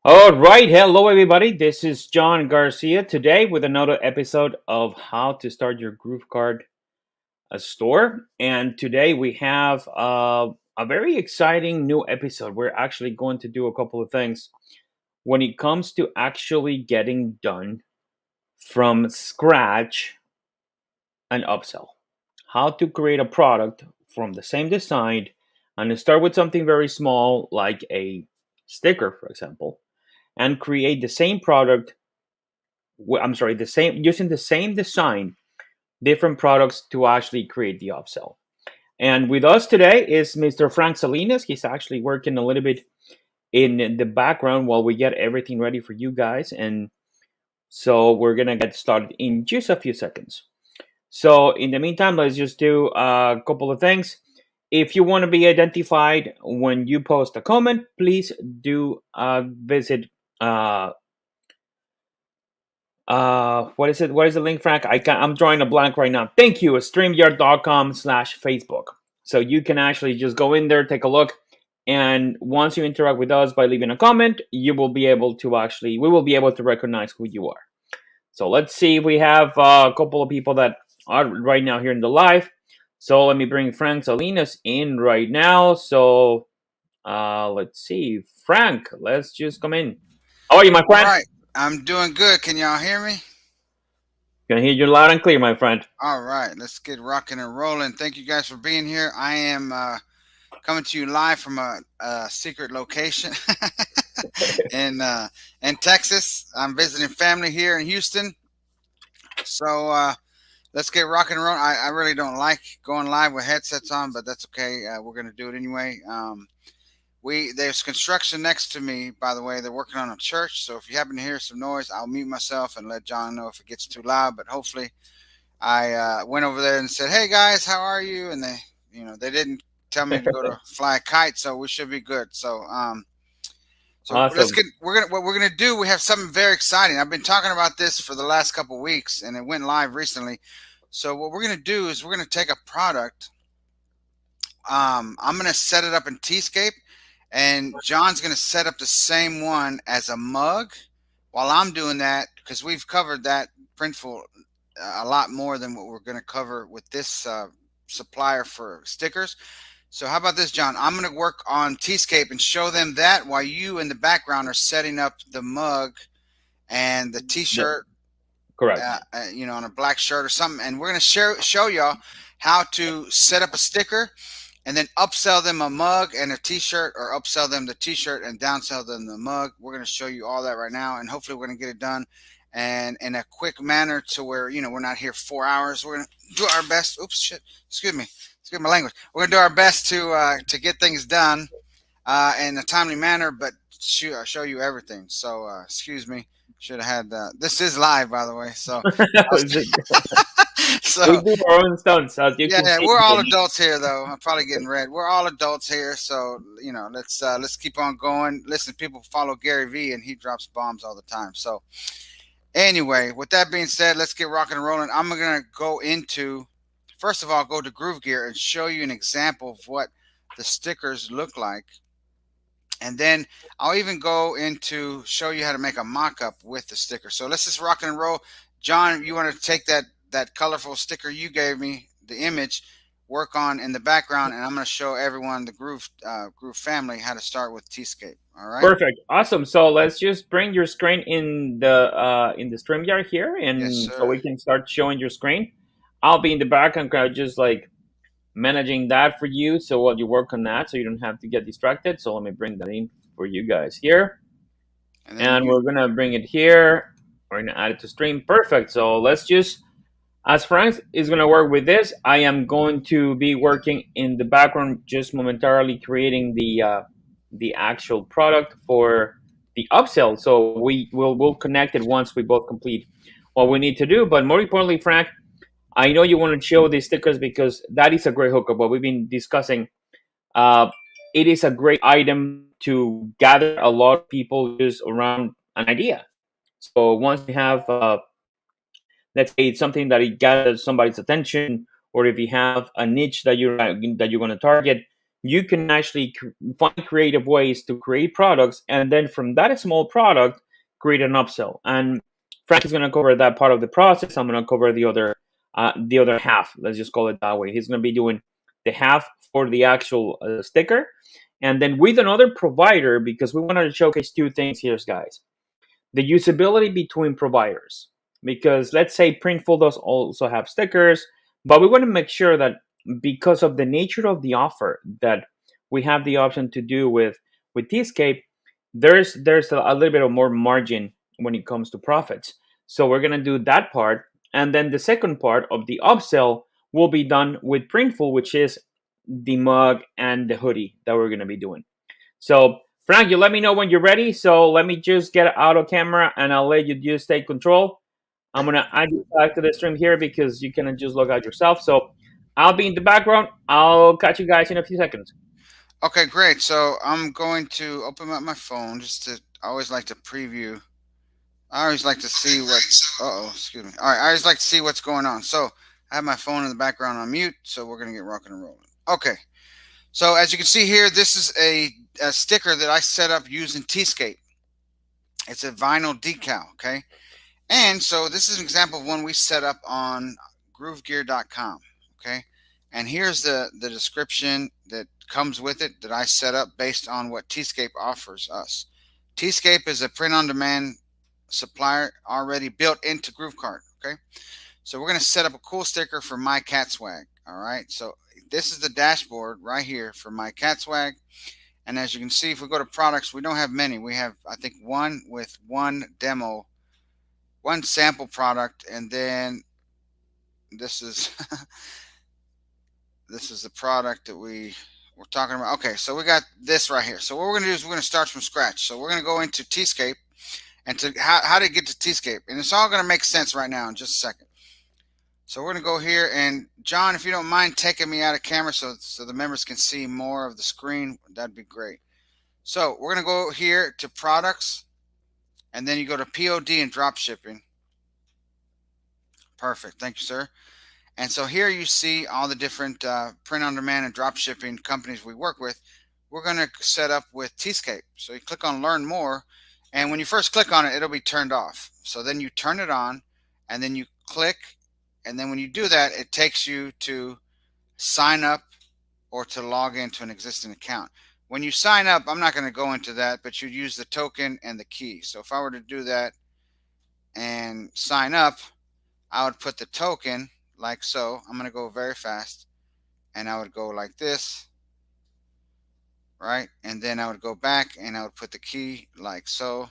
All right, hello everybody. This is John Garcia today with another episode of How to Start Your GrooveKart Store. And today we have a very exciting new episode. We're actually going to do a couple of things when it comes to actually getting done from scratch an upsell. How to create a product from the same design and start with something very small like a sticker, for example, and create the same product. I'm sorry, the same using the same design, different products to actually create the upsell. And with us today is Mr. Frank Salinas. He's actually working a little bit in the background while we get everything ready for you guys. And so we're gonna get started in just a few seconds. So in the meantime, let's just do a couple of things. If you want to be identified when you post a comment, please do visit what is it? What is the link, Frank? I'm drawing a blank right now. Thank you. StreamYard.com/Facebook. So you can actually just go in there, take a look, and once you interact with us by leaving a comment, we will be able to recognize who you are. So let's see. We have a couple of people that are right now here in the live. So let me bring Frank Salinas in right now. So let's see, Frank. Let's just come in. How are you, my All friend? right, I'm doing good. Can y'all hear me? Can hear you loud and clear, my friend. All right, let's get rocking and rolling. Thank you guys for being here. I am coming to you live from a secret location in Texas. I'm visiting family here in Houston. So let's get rocking and rolling. I really don't like going live with headsets on, but that's okay. We're gonna do it anyway. There's construction next to me, by the way. They're working on a church, so if you happen to hear some noise, I'll mute myself and let John know if it gets too loud. But hopefully, I went over there and said, "Hey guys, how are you?" And they didn't tell me to go to fly a kite, so we should be good. So let's Awesome. get what we're gonna do. We have something very exciting. I've been talking about this for the last couple of weeks, and it went live recently. So what we're gonna do is we're gonna take a product. I'm gonna set it up in Tscape, and John's gonna set up the same one as a mug. While I'm doing that, because we've covered that Printful a lot more than what we're gonna cover with this supplier for stickers. So how about this, John? I'm gonna work on Tscape and show them that while you in the background are setting up the mug and the Yeah, T-shirt, correct. on a black shirt or something, and we're gonna show y'all how to set up a sticker and then upsell them a mug and a t-shirt, or upsell them the t-shirt and downsell them the mug. We're going to show you all that right now, and hopefully we're going to get it done and in a quick manner to where we're not here 4 hours. We're going to do our best. Oops, shit. Excuse my language. We're going to do our best to get things done in a timely manner, but show you everything. So excuse me. Should have had this is live, by the way. So We so do our own stunts, as you yeah, can yeah, see. we're all adults here, though. I'm probably getting red. We're all adults here, so let's keep on going. Listen, people follow Gary Vee, and he drops bombs all the time. So anyway, with that being said, let's get rocking and rolling. I'm gonna go into first of all go to Groove Gear and show you an example of what the stickers look like, and then I'll even go into show you how to make a mock-up with the sticker. So let's just rock and roll. John, you want to take that colorful sticker you gave me, the image, work on in the background, and I'm going to show everyone the Groove family how to start with Tscape. All right? Perfect. Awesome. So let's just bring your screen in the StreamYard here, Yes, and so sir. we can start showing your screen. I'll be in the background, kind of just like managing that for you. So while you work on that, so you don't have to get distracted. So let me bring that in for you guys here, And then and you. we're gonna bring it here. We're gonna add it to stream. Perfect. So let's just as Frank is going to work with this, I am going to be working in the background just momentarily creating the actual product for the upsell. So we'll connect it once we both complete what we need to do. But more importantly, Frank, I know you want to show these stickers because that is a great hookup. What we've been discussing, uh, it is a great item to gather a lot of people just around an idea. So once we have let's say it's something that it gathers somebody's attention, or if you have a niche that you're going to target, you can actually find creative ways to create products, and then from that small product, create an upsell. And Frank is going to cover that part of the process. I'm going to cover the other half. Let's just call it that way. He's going to be doing the half for the actual sticker, and then with another provider, because we wanted to showcase two things here, guys: the usability between providers. Because let's say Printful does also have stickers, but we want to make sure that because of the nature of the offer that we have the option to do with Tscape, there's a little bit of more margin when it comes to profits. So we're gonna do that part, and then the second part of the upsell will be done with Printful, which is the mug and the hoodie that we're gonna be doing. So, Frank, you let me know when you're ready. So let me just get out of camera and I'll let you just take control. I'm gonna add you back to the stream here because you can just log out yourself. So I'll be in the background. I'll catch you guys in a few seconds. Okay, great. So I'm going to open up my phone just to. I always like to preview. I always like to see what. Uh oh, excuse me. All right, I always like to see what's going on. So I have my phone in the background on mute. So we're gonna get rocking and rolling. Okay. So as you can see here, this is a sticker that I set up using Tscape. It's a vinyl decal. Okay. And so this is an example of one we set up on GrooveGear.com. Okay. And here's the description that comes with it that I set up based on what Tscape offers us. Tscape is a print-on-demand supplier already built into GrooveKart. Okay. So we're going to set up a cool sticker for My Cat Swag. All right. So this is the dashboard right here for My Cat Swag. And as you can see, if we go to products, we don't have many. We have, I think, one with one demo, one sample product, and then this is this is the product that we're talking about. Okay, so we got this right here. So what we're going to do is we're going to start from scratch. So we're going to go into Tscape and to how to get to Tscape. And it's all going to make sense right now in just a second. So we're going to go here, and John, if you don't mind taking me out of camera so the members can see more of the screen, that'd be great. So we're going to go here to products, and then you go to POD and drop shipping. Perfect. Thank you, sir. And so here you see all the different print-on-demand and drop shipping companies we work with. We're going to set up with Tscape. So you click on Learn More, and when you first click on it, it'll be turned off. So then you turn it on, and then you click, and then when you do that, it takes you to sign up or to log into an existing account. When you sign up, I'm not going to go into that, but you use the token and the key. So if I were to do that and sign up, I would put the token like so. I'm going to go very fast, and I would go like this, right? And then I would go back and I would put the key like so.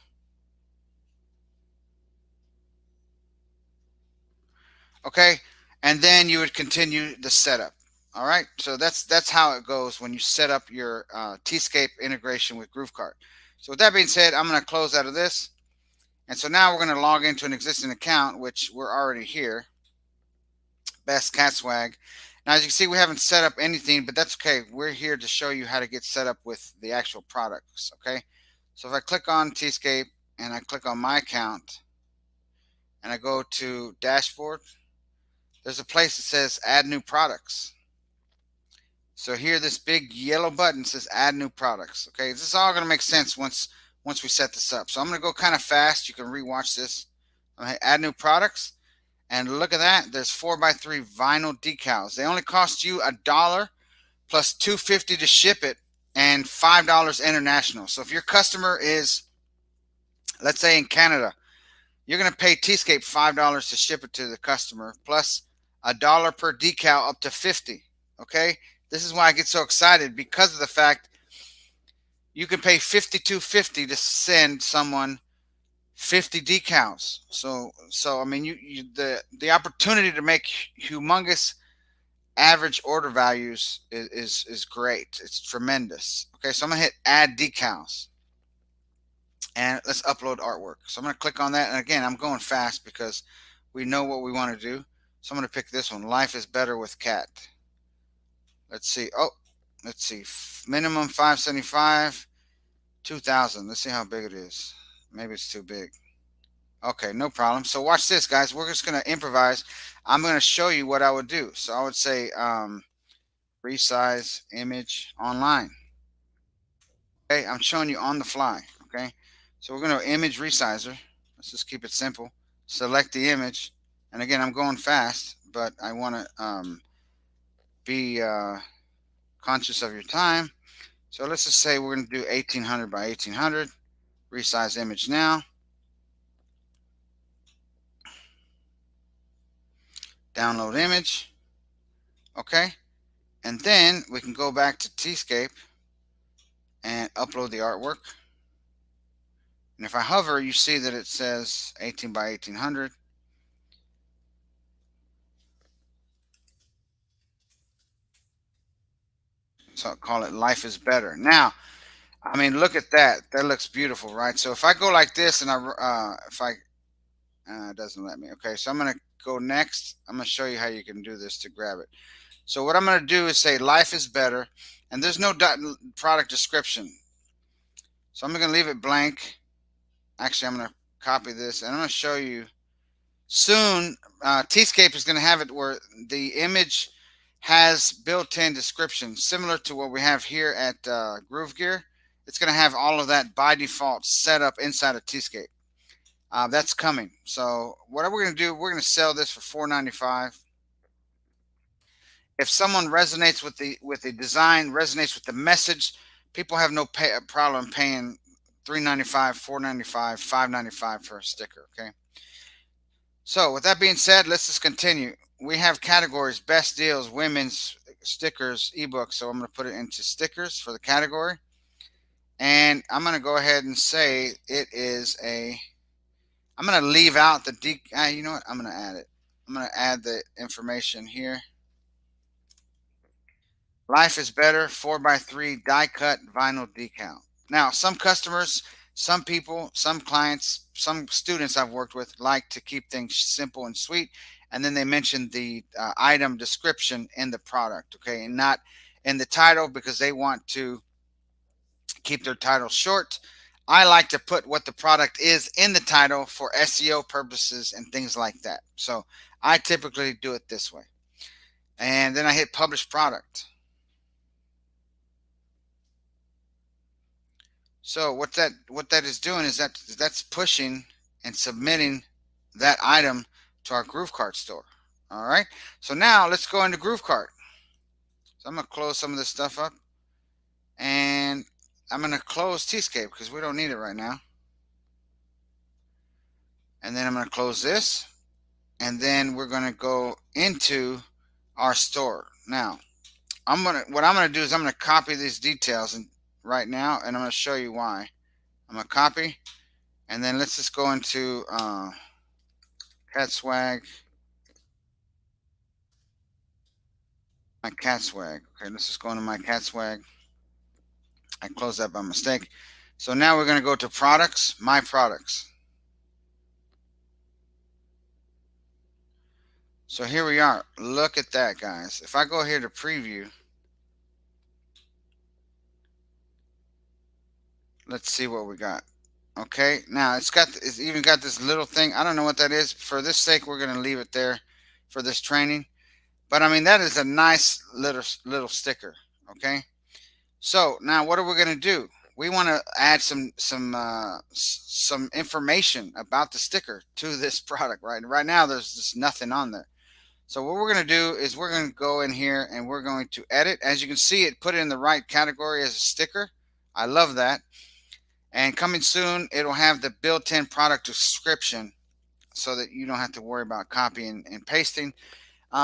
Okay, and then you would continue the setup. All right, so that's how it goes when you set up your Tscape integration with GrooveKart. So with that being said, I'm going to close out of this, and so now we're going to log into an existing account, which we're already here. Best Cat Swag. Now, as you can see, we haven't set up anything, but that's okay. We're here to show you how to get set up with the actual products, okay? So if I click on Tscape and I click on my account and I go to dashboard, there's a place that says add new products. So here, this big yellow button says add new products, okay? This is all going to make sense once we set this up. So I'm going to go kind of fast. You can rewatch this. I'm going to add new products. And look at that. There's 4x3 vinyl decals. They only cost you $1 plus $2.50 to ship it and $5 international. So if your customer is, let's say, in Canada, you're going to pay Tscape $5 to ship it to the customer plus $1 per decal up to 50. Okay? This is why I get so excited, because of the fact you can pay $52.50 to send someone 50 decals. So I mean, the opportunity to make humongous average order values is great. It's tremendous. Okay, so I'm gonna hit add decals, and let's upload artwork. So I'm gonna click on that, and again, I'm going fast because we know what we want to do. So I'm gonna pick this one. Life is better with cat. Let's see. Oh, let's see. Minimum 575, 2,000. Let's see how big it is. Maybe it's too big. Okay, no problem. So watch this, guys. We're just going to improvise. I'm going to show you what I would do. So I would say resize image online. Okay, I'm showing you on the fly. Okay, so we're going to image resizer. Let's just keep it simple. Select the image, and again, I'm going fast, but I want to be conscious of your time. So let's just say we're going to do 1800 by 1800. Resize image now. Download image. Okay, and then we can go back to Tscape and upload the artwork. And if I hover, you see that it says 18 by 1800. So I'll call it Life is Better. Now, I mean, look at that. That looks beautiful, right? So if I go like this and it doesn't let me. Okay, so I'm going to go next. I'm going to show you how you can do this to grab it. So what I'm going to do is say Life is Better, and there's no product description. So I'm going to leave it blank. Actually, I'm going to copy this, and I'm going to show you. Soon, Tscape is going to have it where the image has built-in description, similar to what we have here at GrooveGear. It's going to have all of that by default set up inside of Tscape. That's coming. So what we're going to do, we're going to sell this for $4.95. If someone resonates with the design, resonates with the message, people have no problem paying $3.95, $4.95, $5.95 for a sticker. Okay. So with that being said, let's just continue. We have categories: best deals, women's, stickers, ebooks. So I'm going to put it into stickers for the category. And I'm going to go ahead and say it is I'm going to leave out the you know what? I'm going to add it. I'm going to add the information here. Life is Better 4x3 die cut vinyl decal. Now, some customers, some people, some clients, some students I've worked with like to keep things simple and sweet, and then they mention the item description in the product, okay, and not in the title because they want to keep their title short. I like to put what the product is in the title for SEO purposes and things like that. So I typically do it this way. And then I hit publish product. So what that is doing is that's pushing and submitting that item to our GrooveKart store. All right. So now let's go into GrooveKart. So I'm gonna close some of this stuff up, and I'm gonna close Tscape because we don't need it right now. And then I'm gonna close this, and then we're gonna go into our store. Now what I'm gonna do is I'm gonna copy these details right now, and I'm gonna show you why. I'm gonna copy, and then let's just go into cat swag. My cat swag. Okay, let's just go into my cat swag. I closed that by mistake. So now we're going to go to products, my products. So here we are. Look at that, guys. If I go here to preview, let's see what we got. Okay, now it's even got this little thing. I don't know what that is. For this sake, we're going to leave it there for this training. But I mean, that is a nice little sticker. Okay. So now what are we going to do? We want to add some information about the sticker to this product. Right now, there's just nothing on there. So what we're going to do is we're going to go in here and we're going to edit. As you can see, it put it in the right category as a sticker. I love that. And coming soon, it'll have the built-in product description so that you don't have to worry about copying and pasting.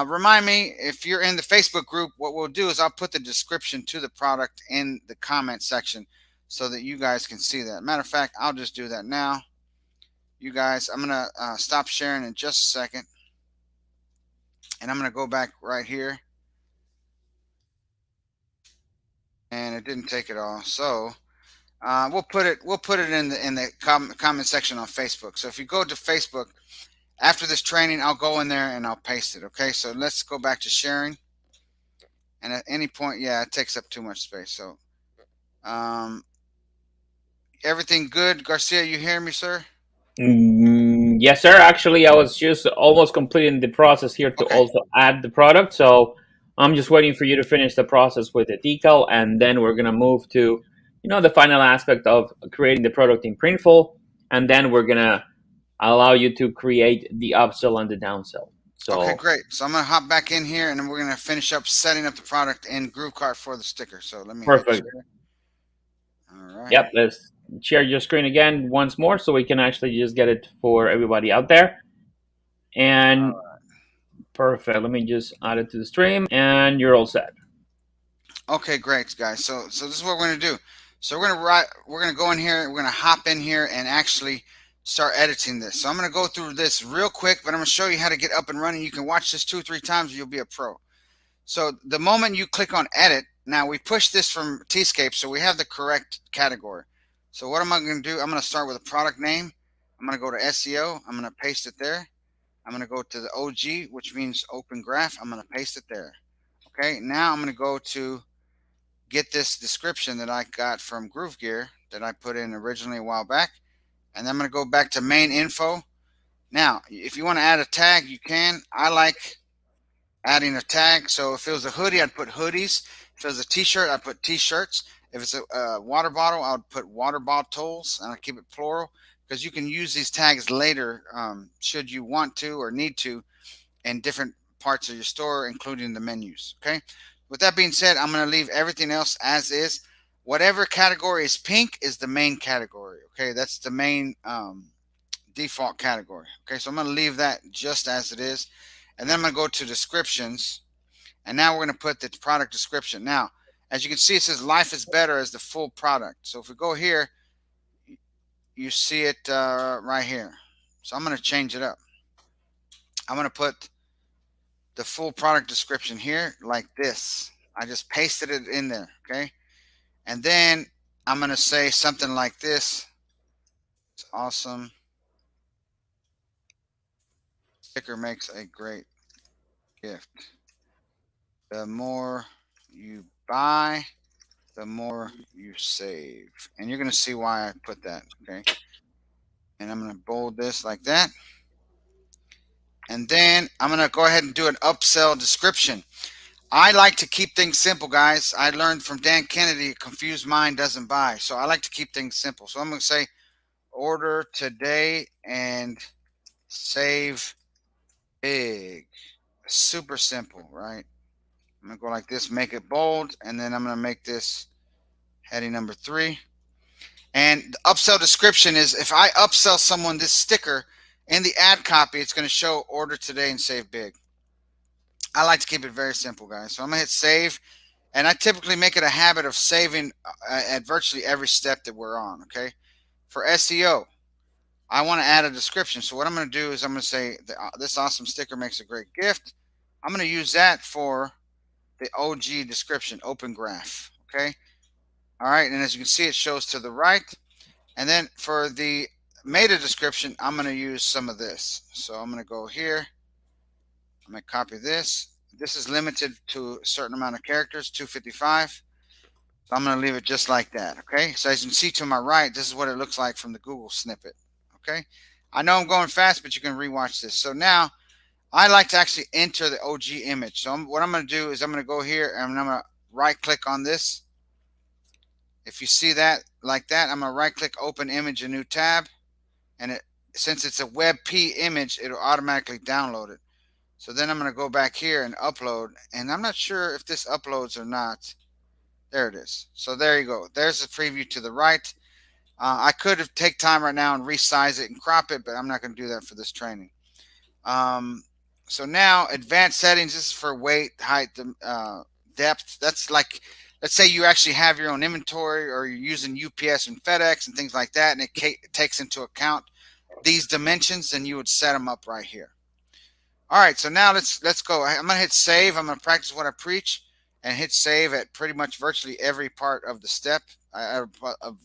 Remind me, if you're in the Facebook group, what we'll do is I'll put the description to the product in the comment section so that you guys can see that. Matter of fact, I'll just do that now. You guys, I'm going to stop sharing in just a second. And I'm going to go back right here. And it didn't take it all. So we'll put it in the comment section on Facebook. So if you go to Facebook, after this training, I'll go in there and I'll paste it. Okay, so let's go back to sharing. And at any point, yeah, it takes up too much space. So everything good, Garcia? You hear me, sir? Yes, sir. Actually, I was just almost completing the process here to Okay. also add the product. So I'm just waiting for you to finish the process with the decal, and then we're gonna move to, the final aspect of creating the product in Printful, and then we're gonna allow you to create the upsell and the downsell. Okay, So great. So I'm gonna hop back in here, and then we're gonna finish up setting up the product in GrooveKart for the sticker. So let me hit perfect. share. All right. Yep, let's share your screen again once more so we can actually just get it for everybody out there. And perfect. Let me just add it to the stream, and you're all set. Okay, great, guys. So this is what we're gonna do. So we're gonna go in here. We're gonna hop in here and actually start editing this. So I'm gonna go through this real quick, but I'm gonna show you how to get up and running. You can watch this 2 or 3 times, and you'll be a pro. So the moment you click on edit, now we push this from Tscape, so we have the correct category. So what am I going to do? I'm going to start with a product name. I'm going to go to SEO. I'm going to paste it there. I'm going to go to the OG, which means open graph. I'm going to paste it there. Okay, now I'm going to go to get this description that I got from GrooveGear that I put in originally a while back. And then I'm going to go back to main info. Now, if you want to add a tag, you can. I like adding a tag. So if it was a hoodie, I'd put hoodies. If it was a t-shirt, I'd put t-shirts. If it's a water bottle, I would put water bottles, and I keep it plural because you can use these tags later should you want to or need to in different parts of your store, including the menus. Okay. With that being said, I'm going to leave everything else as is. Whatever category is pink is the main category. Okay, that's the main default category. Okay, so I'm going to leave that just as it is. And then I'm going to go to descriptions. And now we're going to put the product description. Now, as you can see, it says life is better as the full product. So if we go here, you see it right here. So I'm going to change it up. I'm going to put the full product description here like this. I just pasted it in there. Okay. And then I'm going to say something like this. It's awesome. Sticker makes a great gift. The more you buy, the more you save. And you're going to see why I put that. Okay. And I'm going to bold this like that. And then I'm going to go ahead and do an upsell description. I like to keep things simple, guys. I learned from Dan Kennedy, confused mind doesn't buy. So I like to keep things simple. So I'm going to say order today and save big. Super simple, right? I'm going to go like this, make it bold, and then I'm going to make this heading number 3. And the upsell description is if I upsell someone this sticker in the ad copy, it's going to show order today and save big. I like to keep it very simple, guys. So I'm going to hit save. And I typically make it a habit of saving at virtually every step that we're on, okay? For SEO, I want to add a description. So what I'm going to do is I'm going to say, this awesome sticker makes a great gift. I'm going to use that for the OG description, open graph, okay? All right, and as you can see, it shows to the right. And then for the meta description, I'm going to use some of this. So I'm going to go here. I'm going to copy this. This is limited to a certain amount of characters, 255. So I'm going to leave it just like that. Okay. So as you can see to my right, this is what it looks like from the Google snippet. Okay. I know I'm going fast, but you can rewatch this. So now I like to actually enter the OG image. So what I'm going to do is I'm going to go here and I'm going to right click on this. If you see that like that, I'm going to right click open image, a new tab. And since it's a WebP image, it'll automatically download it. So then I'm going to go back here and upload. And I'm not sure if this uploads or not. There it is. So there you go. There's the preview to the right. I could have take time right now and resize it and crop it, but I'm not going to do that for this training. So now advanced settings. This is for weight, height, depth. That's like, let's say you actually have your own inventory or you're using UPS and FedEx and things like that, and it takes into account these dimensions, and you would set them up right here. All right, so now let's go. I'm going to hit save. I'm going to practice what I preach and hit save at pretty much virtually every part of the step of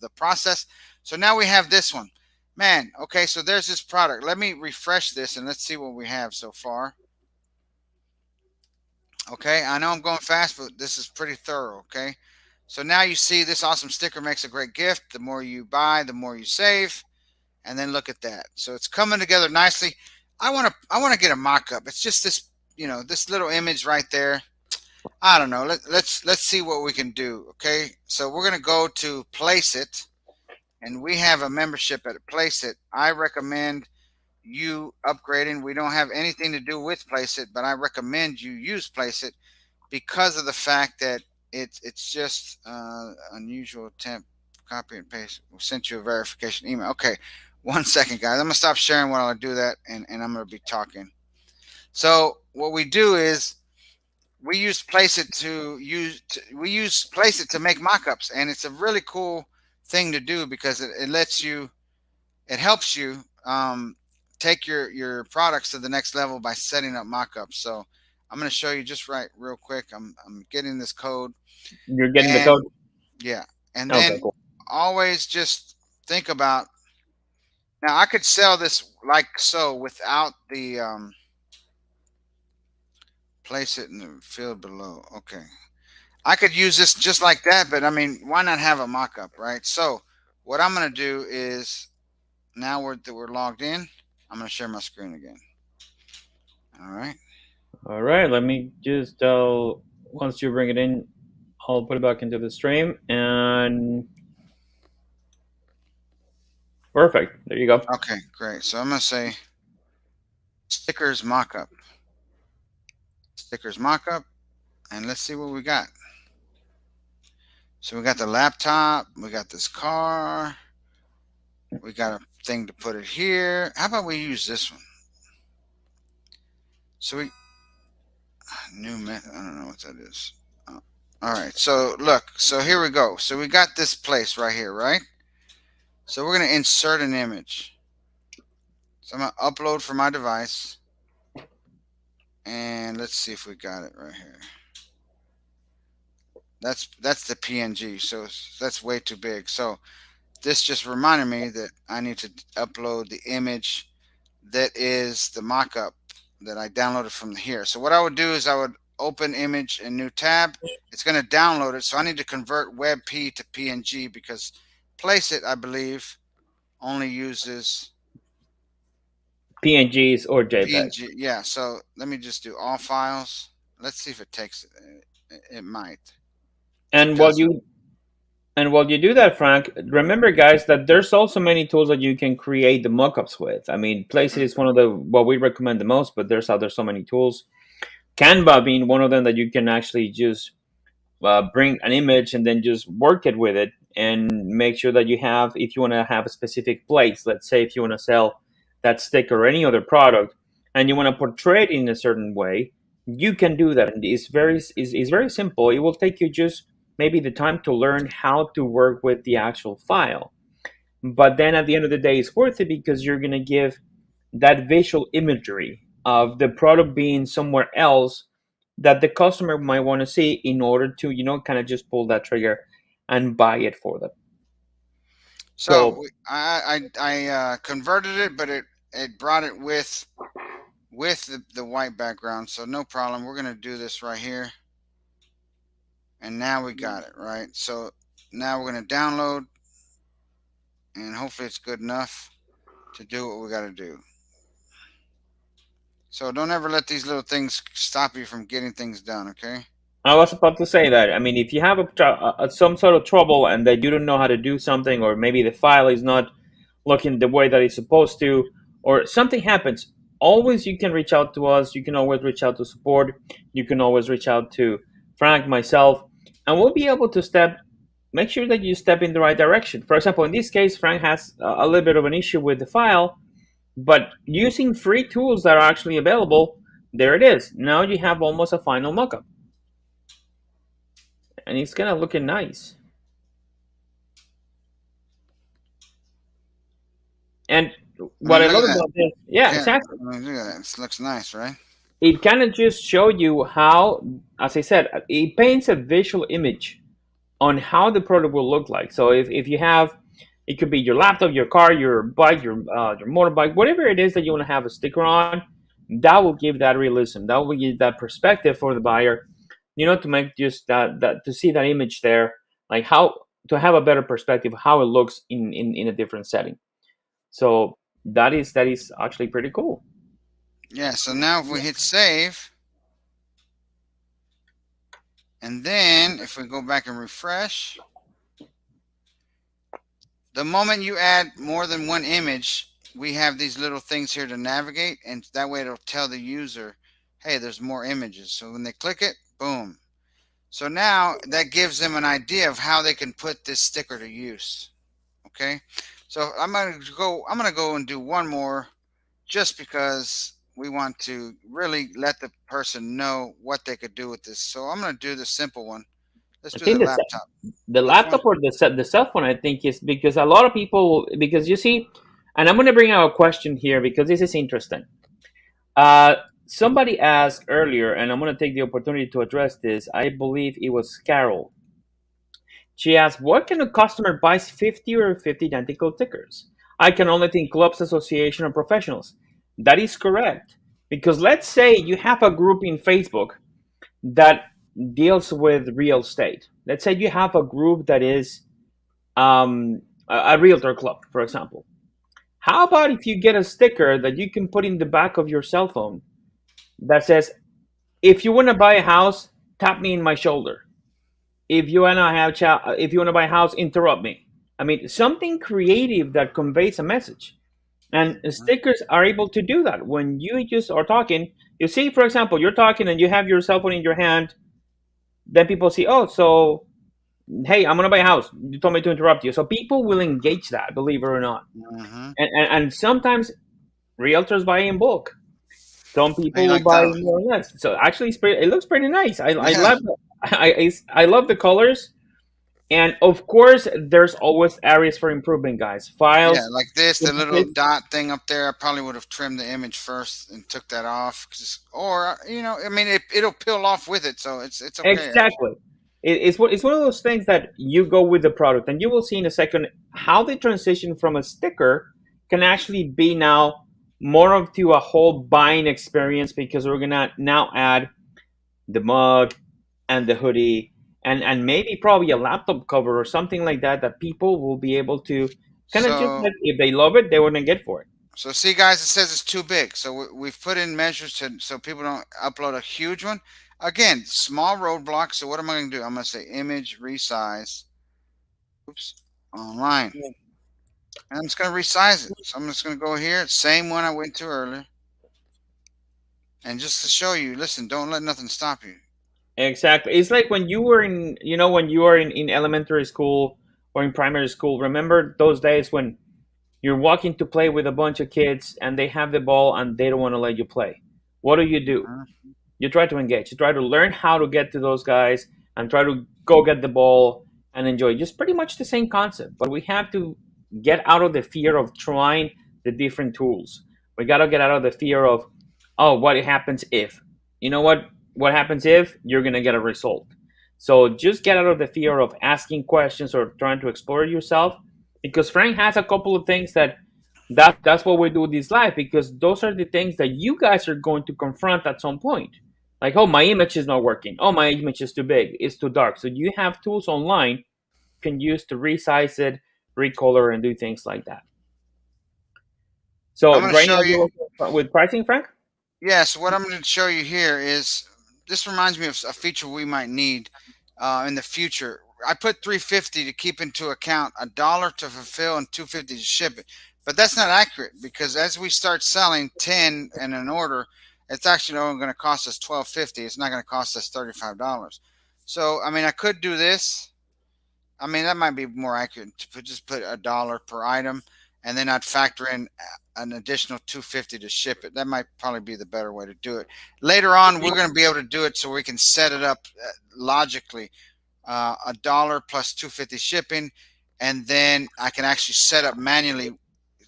the process. So now we have this one. Man, okay, so there's this product. Let me refresh this and let's see what we have so far. Okay, I know I'm going fast, but this is pretty thorough, okay? So now you see this awesome sticker makes a great gift. The more you buy, the more you save. And then look at that. So it's coming together nicely. I want to get a mock-up. It's just this, this little image right there. I don't know. Let's see what we can do. Okay, so we're gonna go to Place It, and we have a membership at Place It. I recommend you upgrading. We don't have anything to do with Place It, but I recommend you use Place It because of the fact that it's just unusual temp copy and paste. We sent you a verification email. Okay, 1 second, guys. I'm gonna stop sharing while I do that, and I'm gonna be talking. So what we do is we use Placeit we use Placeit to make mockups, and it's a really cool thing to do because it lets you, it helps you take your products to the next level by setting up mockups. So I'm going to show you just right real quick. I'm getting this code, You're getting the and code. yeah, and Okay, then cool. always just think about, now I could sell this like so without the place it in the field below. Okay, I could use this just like that, but I mean, why not have a mock-up, right? So what I'm going to do is, now we're logged in, I'm going to share my screen again. All right. All right, let me just once you bring it in, I'll put it back into the stream and perfect. There you go. Okay, great. So I'm going to say stickers mock-up, stickers mock-up, and let's see what we got. So we got the laptop, we got this car, we got a thing to put it here. How about we use this one? So we, new method, I don't know what that is. All right, so look, so here we go. So we got this place right here, right? So we're going to insert an image. So I'm going to upload from my device. And let's see if we got it right here. That's the PNG. So that's way too big. So this just reminded me that I need to upload the image that is the mockup that I downloaded from here. So what I would do is I would open image and new tab. It's going to download it. So I need to convert WebP to PNG because Placeit, I believe, only uses PNGs or JPEGs. PNG. Yeah. So let me just do all files. Let's see if it takes it. It might. It And while doesn't. you and while you do that, Frank, remember, guys, that there's also many tools that you can create the mockups with. I mean, Placeit Mm. is one of the what we recommend the most, but there's so many tools. Canva being one of them that you can actually just bring an image and then just work it with it and make sure that you have, if you want to have a specific place, let's say if you want to sell that sticker or any other product and you want to portray it in a certain way, you can do that. And it's very simple. It will take you just maybe the time to learn how to work with the actual file, but then at the end of the day it's worth it because you're going to give that visual imagery of the product being somewhere else that the customer might want to see in order to, kind of just pull that trigger and buy it for them. So So I converted it, but it brought it with the white background. So no problem. We're gonna do this right here, and now we got it right. So now we're gonna download, and hopefully it's good enough to do what we got to do. So don't ever let these little things stop you from getting things done. Okay. I was about to say that. I mean, if you have some sort of trouble and that you don't know how to do something, or maybe the file is not looking the way that it's supposed to, or something happens, always you can reach out to us. You can always reach out to support. You can always reach out to Frank, myself, and we'll be able to make sure that you step in the right direction. For example, in this case, Frank has a little bit of an issue with the file, but using free tools that are actually available, there it is. Now you have almost a final mockup, and it's kind of looking nice. And I what mean, I look at love that. about this, You yeah, can't. exactly. I mean, look at that. This looks nice, right? It kind of just show you how, as I said, it paints a visual image on how the product will look like. So if you have, it could be your laptop, your car, your bike, your motorbike, whatever it is that you want to have a sticker on, that will give that realism. That will give that perspective for the buyer. To make just that to see that image there, like how to have a better perspective of how it looks in a different setting. So that is actually pretty cool. Yeah. So now if we hit save, And then if we go back and refresh, the moment you add more than one image, we have these little things here to navigate, and that way it'll tell the user, hey, there's more images. So when they click it, boom. So now that gives them an idea of how they can put this sticker to use. Okay. So I'm gonna go and do one more just because we want to really let the person know what they could do with this. So I'm gonna do the simple one. Let's I do the think laptop. the Which one? laptop or the cell phone, I think, is because a lot of people, because you see, and I'm going to bring out a question here because this is interesting. Uh, Somebody asked earlier, and I'm going to take the opportunity to address this. I believe it was Carol. She asked, "What can a customer buy 50 or 50 identical stickers? I can only think clubs, association, or professionals." That is correct. Because let's say you have a group in Facebook that deals with real estate. Let's say you have a group that is a realtor club, for example. How about if you get a sticker that you can put in the back of your cell phone that says, "If you want to buy a house, tap me in my shoulder. If you want to buy a house, interrupt me." I mean, something creative that conveys a message. And stickers are able to do that. When you just are talking, you see, for example, you're talking and you have your cell phone in your hand, then people see, "Oh, so hey, I'm gonna buy a house. You told me to interrupt you." So people will engage that, believe it or not. Mm-hmm. And sometimes realtors buy in bulk. Some How you people will like buy that one? more or less. So actually, it looks pretty nice. I Yeah. love I love the colors. And of course, there's always areas for improvement, guys. Yeah, Files, like this, the little images. dot thing up there. I probably would have trimmed the image first and took that off, or I mean, it'll peel off with it, so it's okay actually. Exactly. It's one of those things that you go with the product, and you will see in a second how the transition from a sticker can actually be now more of to a whole buying experience because we're gonna now add the mug and the hoodie and maybe probably a laptop cover or something like that that people will be able to kind of just So like if they love it, they want to get for it. so see, guys, it says it's too big. So we've put in measures so people don't upload a huge one. Again, small roadblock. So what am I going to do? I'm going to say image resize. Oops, online. And I'm just going to resize it. So I'm just going to go here, same one I went to earlier, and just to show you, listen, don't let nothing stop you. Exactly. It's like when you were in, when you were in elementary school or in primary school. Remember those days when you're walking to play with a bunch of kids and they have the ball and they don't want to let you play. What do? Mhm. You try to engage. You try to learn how to get to those guys and try to go get the ball and enjoy. Just pretty much the same concept, but we have to get out of the fear of trying the different tools. We got to get out of the fear of, oh, what happens if? You know what? What happens if you're gonna get a result? So just get out of the fear of asking questions or trying to explore yourself, because Frank has a couple of things that's what we do this live, because those are the things that you guys are going to confront at some point. Like, oh, my image is not working. Oh, my image is too big. It's too dark. So you have tools online you can use to resize it, recolor, and do things like that. I'm So going to right show now you. you're working with pricing, Frank? Yes, what I'm going to show you here is this reminds me of a feature we might need in the future. I put 350 to keep into account $1 to fulfill and 250 to ship it, but that's not accurate because as we start selling 10 in an order, it's actually only going to cost us 12.50. It's not going to cost us $35. So I mean, I could do this. I mean, that might be more accurate to just put $1 per item, and then I'd factor in an additional 250 to ship it. That might probably be the better way to do it. Later on, we're going to be able to do it so we can set it up logically. $1 plus 250 shipping, and then I can actually set up manually.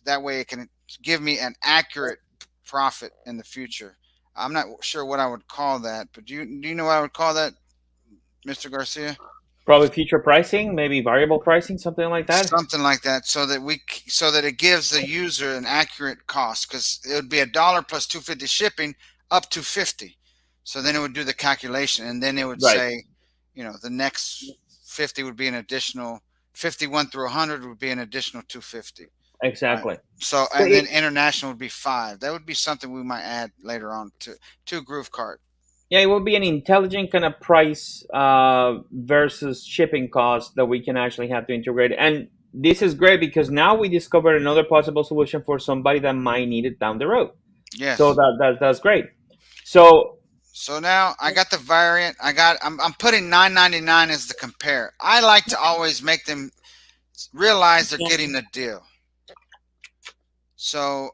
That way, it can give me an accurate profit in the future. I'm not sure what I would call that, but do you know what I would call that, Mr. Garcia? Probably future pricing, maybe variable pricing, something like that. Something like that, so that it gives the user an accurate cost, because it would be $1 plus 250 shipping up to 50. So then it would do the calculation, and then it would Right. say, the next 50 would be an additional 51 through 100 would be an additional 250. All right. Exactly. So So and then international would be 5. That would be something we might add later on to GrooveKart. Yeah, it will be an intelligent kind of price versus shipping cost that we can actually have to integrate. And this is great because now we discovered another possible solution for somebody that might need it down the road. So Yes. that's great. So So now I got the variant. I'm putting 9.99 as the compare. I like to always make them realize they're getting a deal. So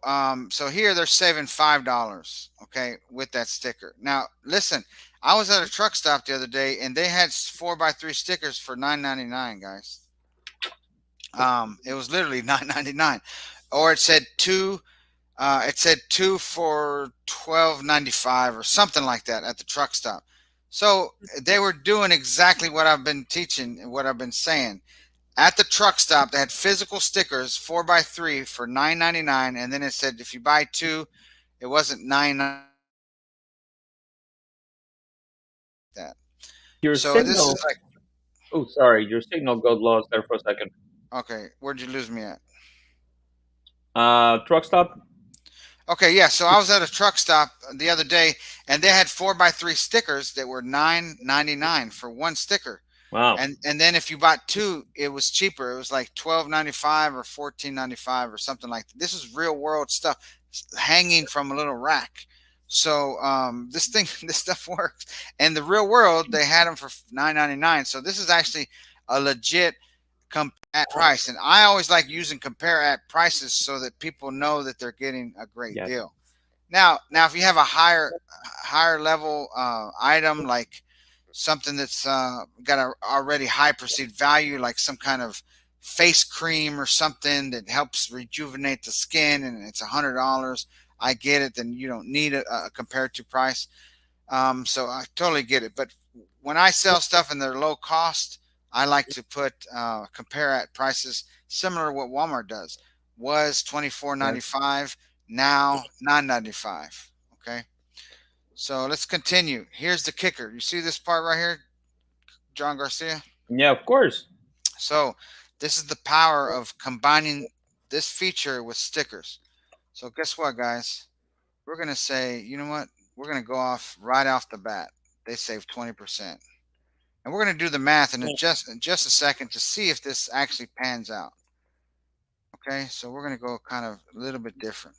here they're saving $5, okay, with that sticker. Now listen, I was at a truck stop the other day and they had 4x3 stickers for 9.99, guys. It was literally 9.99, or it said two for 12.95 or something like that at the truck stop. So they were doing exactly what I've been teaching and what I've been saying. At the truck stop, they had physical stickers 4x3 for 9.99, and then it said if you buy two, it wasn't 9 that. your So this signal, is like, oh, sorry, your signal got lost there for a second. okay, where'd you lose me at? Truck stop. Okay, yeah. So I was at a truck stop the other day, and they had 4x3 stickers that were 9.99 for one sticker. Wow. And then if you bought two, it was cheaper. It was like 12.95 or 14.95 or something like that. This is real world stuff hanging from a little rack. So this thing, this stuff works. And the real world, they had them for 9.99. So this is actually a legit compare at price. And I always like using compare at prices so that people know that they're getting a great Yes. deal. Now, if you have a higher level item like something that's got a already high perceived value, like some kind of face cream or something that helps rejuvenate the skin, and it's $100. I get it. Then you don't need a compared to price. So I totally get it. But when I sell stuff and they're low cost, I like to put compare at prices similar to what Walmart does. Was Yes. $24.95, now $9.95. Okay. So let's continue. Here's the kicker. You see this part right here, John Garcia? Yeah, of course. So this is the power of combining this feature with stickers. So guess what, guys? We're gonna say, you know what? We're gonna go off right off the bat. They save 20%. And we're going to do the math in just a second to see if this actually pans out. Okay, so we're going to go kind of a little bit different.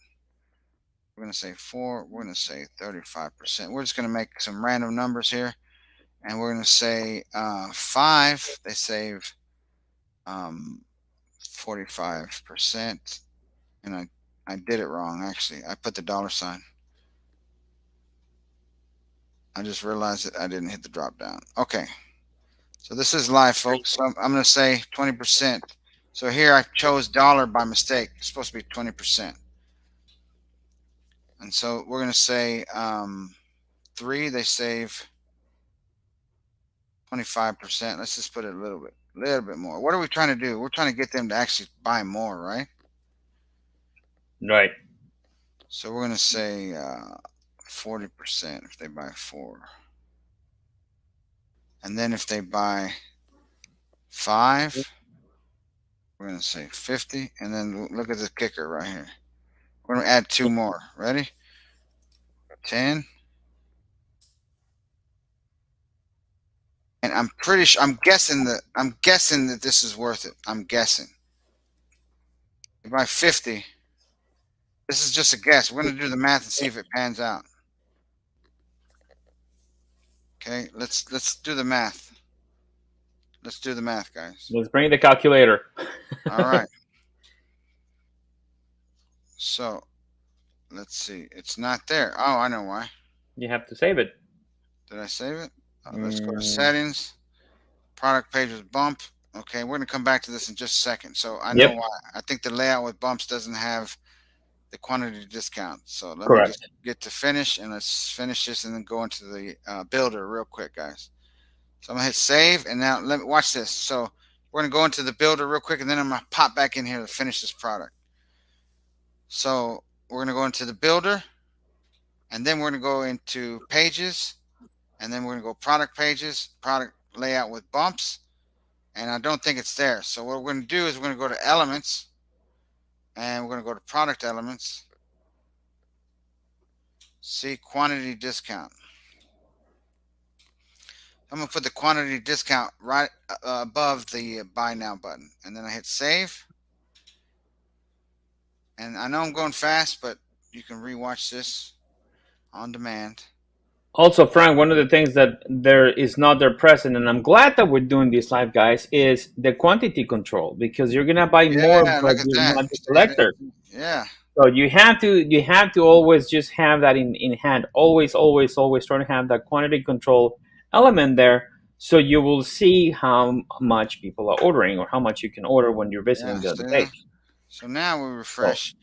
We're going to say 4, we're going to say 35%. We're just going to make some random numbers here. And we're going to say 5, they save 45%. And I did it wrong, actually. I put the dollar sign. I just realized that I didn't hit the drop down. Okay, so this is live, folks. So I'm going to say 20%. So here I chose dollar by mistake. It's supposed to be 20%. And so we're going to say 3, they save 25%. Let's just put it a little bit more. What are we trying to do? We're trying to get them to actually buy more, right? Right. So we're going to say 40% if they buy 4. And then if they buy 5, we're going to say 50. And then look at the kicker right here. We're going to add 2 more. Ready? 10. And I'm pretty sure I'm guessing that this is worth it. I'm guessing. By 50. This is just a guess. We're going to do the math and see if it pans out. Okay, let's do the math. Let's do the math, guys. Let's bring the calculator. All right. So, let's see. It's not there. Oh, I know why. You have to save it. Did I save it? Let's go to Mm, settings. Product page with bump. Okay, we're going to come back to this in just a second. So, I know yep. why. I think the layout with bumps doesn't have the quantity discount. So let me Correct. just get to finish and let's finish this and then go into the builder real quick, guys. So I'm gonna hit save and now let me watch this. So we're gonna go into the builder real quick and then I'm gonna pop back in here to finish this product. So we're gonna go into the builder and then we're gonna go into pages and then we're gonna go product pages, product layout with bumps, and I don't think it's there. So what we're gonna do is we're gonna go to elements and we're gonna go to product elements, see quantity discount. I'm gonna put the quantity discount right above the buy now button, and then I hit save. And I know I'm going fast, but you can rewatch this on demand. Also, Frank, one of the things that there is not there present, and I'm glad that we're doing this live, guys, is the quantity control because you're gonna buy more, Yeah, but look at you're that. not the See that? collector. Yeah, So you have to always just have that in hand. Always, always, always try to have that quantity control element there, so you will see how much people are ordering or how much you can order when you're yeah. visiting the See that? page. So now we So refresh,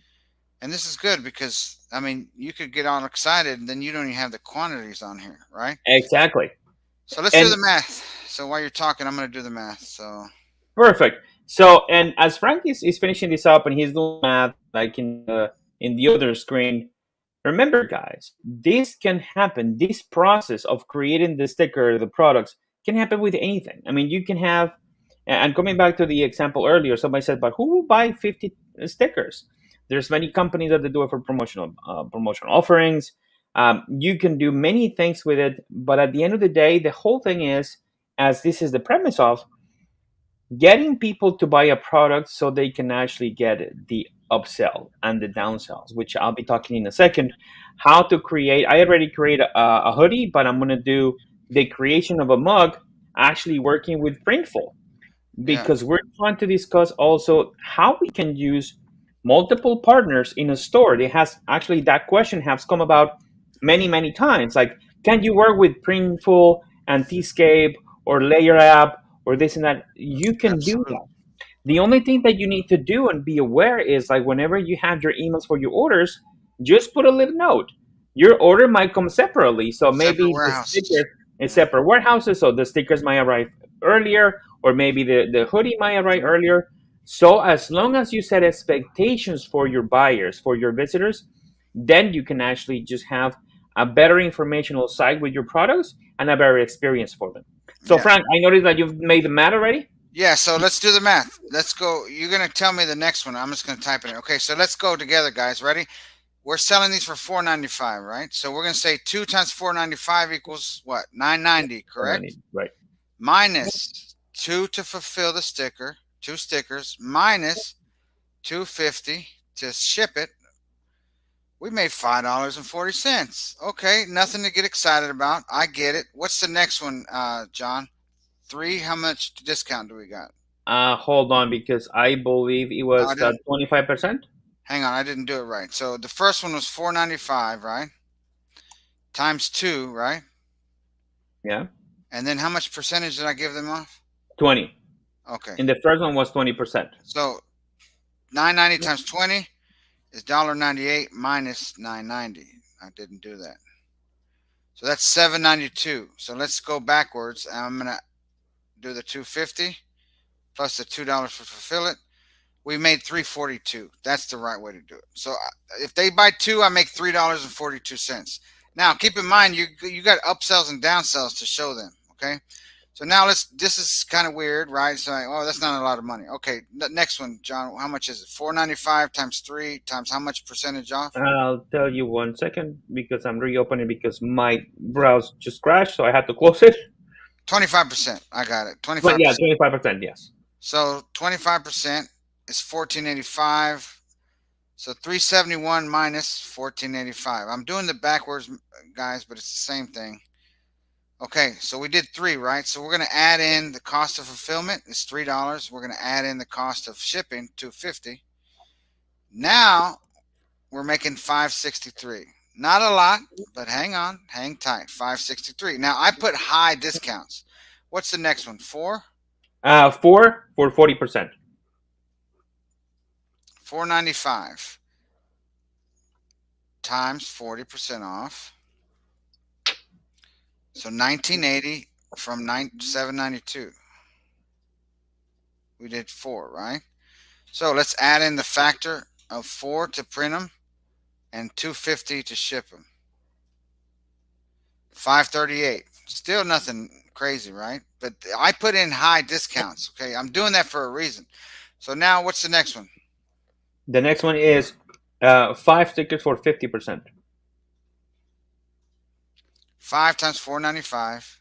and this is good because I mean you could get all excited, and then you don't even have the quantities on here, right? exactly, So let's do and the math. So while you're talking, I'm gonna do the math. So perfect. So, and as Frank is finishing this up and he's doing math like in the other screen, remember, guys, this can happen. This process of creating the sticker, the products, can happen with anything. I mean, you can have, and coming back to the example earlier, somebody said, "But who will buy 50 stickers?" There's many companies that they do it for promotional offerings. You can do many things with it, but at the end of the day, the whole thing is, as this is the premise of getting people to buy a product so they can actually get the upsell and the downsells, which I'll be talking in a second. How to create, I already created a hoodie, but I'm going to do the creation of a mug actually working with Printful yeah, because we're trying to discuss also how we can use multiple partners in a store. It has actually that question has come about many times. Like, can you work with Printful and Tscape or Layer App or this and that? You can do absolutely. that. The only thing that you need to do and be aware is like whenever you have your emails for your orders, just put a little note. Your order might come separately, so Separate maybe the warehouses. sticker in Yeah, separate warehouses, so the stickers might arrive earlier, or maybe the hoodie might arrive earlier. So as long as you set expectations for your buyers, for your visitors, then you can actually just have a better informational site with your products and a better experience for them. So yeah, Frank, I noticed that you've made the math already. yeah. So let's do the math. Let's go. You're gonna tell me the next one. I'm just gonna type it in. Okay, so let's go together, guys. Ready? We're selling these for 4.95, right? So we're gonna say 2 times 4.95 equals what? 9.90, correct? Right. Minus 2 to fulfill the sticker, 2 stickers, minus 2.50 to ship it. We made $5.40. Okay, nothing to get excited about. I get it. What's the next one, John? Three. How much discount do we got? Hold on, because I believe it No, I was didn't. 25%. Hang on, I didn't do it right. So the first one was 4.95, right? Times two, right? Yeah, And then how much percentage did I give them off? 20. Okay. And the first one was 20%. So 9.90 times 20 is $1.98 minus 9.90. I didn't do that. So that's 7.92. So let's go backwards. I'm gonna do the 2.50 plus the $2 for fulfill it. We made 3.42. That's the right way to do it. So if they buy two, I make $3.42. Now keep in mind you got upsells and downsells to show them. Okay. So now let's. This is kind of weird, right? So oh, that's not a lot of money. Okay, the next one, John. How much is it? 4.95 times three times how much percentage off? I'll tell you 1 second because I'm reopening because my browser just crashed, so I had to close it. 25%. I got it. But yeah, 25%. 25%, yes. So 25% is 14.85. So 371 minus 14.85. I'm doing the backwards, guys, but it's the same thing. Okay, so we did three, right? So we're gonna add in the cost of fulfillment is $3. We're gonna add in the cost of shipping, 250. Now we're making 563. Not a lot, but hang on, hang tight. 563. Now I put high discounts. What's the next one? 4? Four for 40%. 495 times 40% off. So 1980 from 792. We did 4, right? So let's add in the factor of 4 to print them and 250 to ship them. 538. Still nothing crazy, right? But I put in high discounts. Okay, I'm doing that for a reason. So now what's the next one? The next one is 5 tickets for 50%. 5 times 495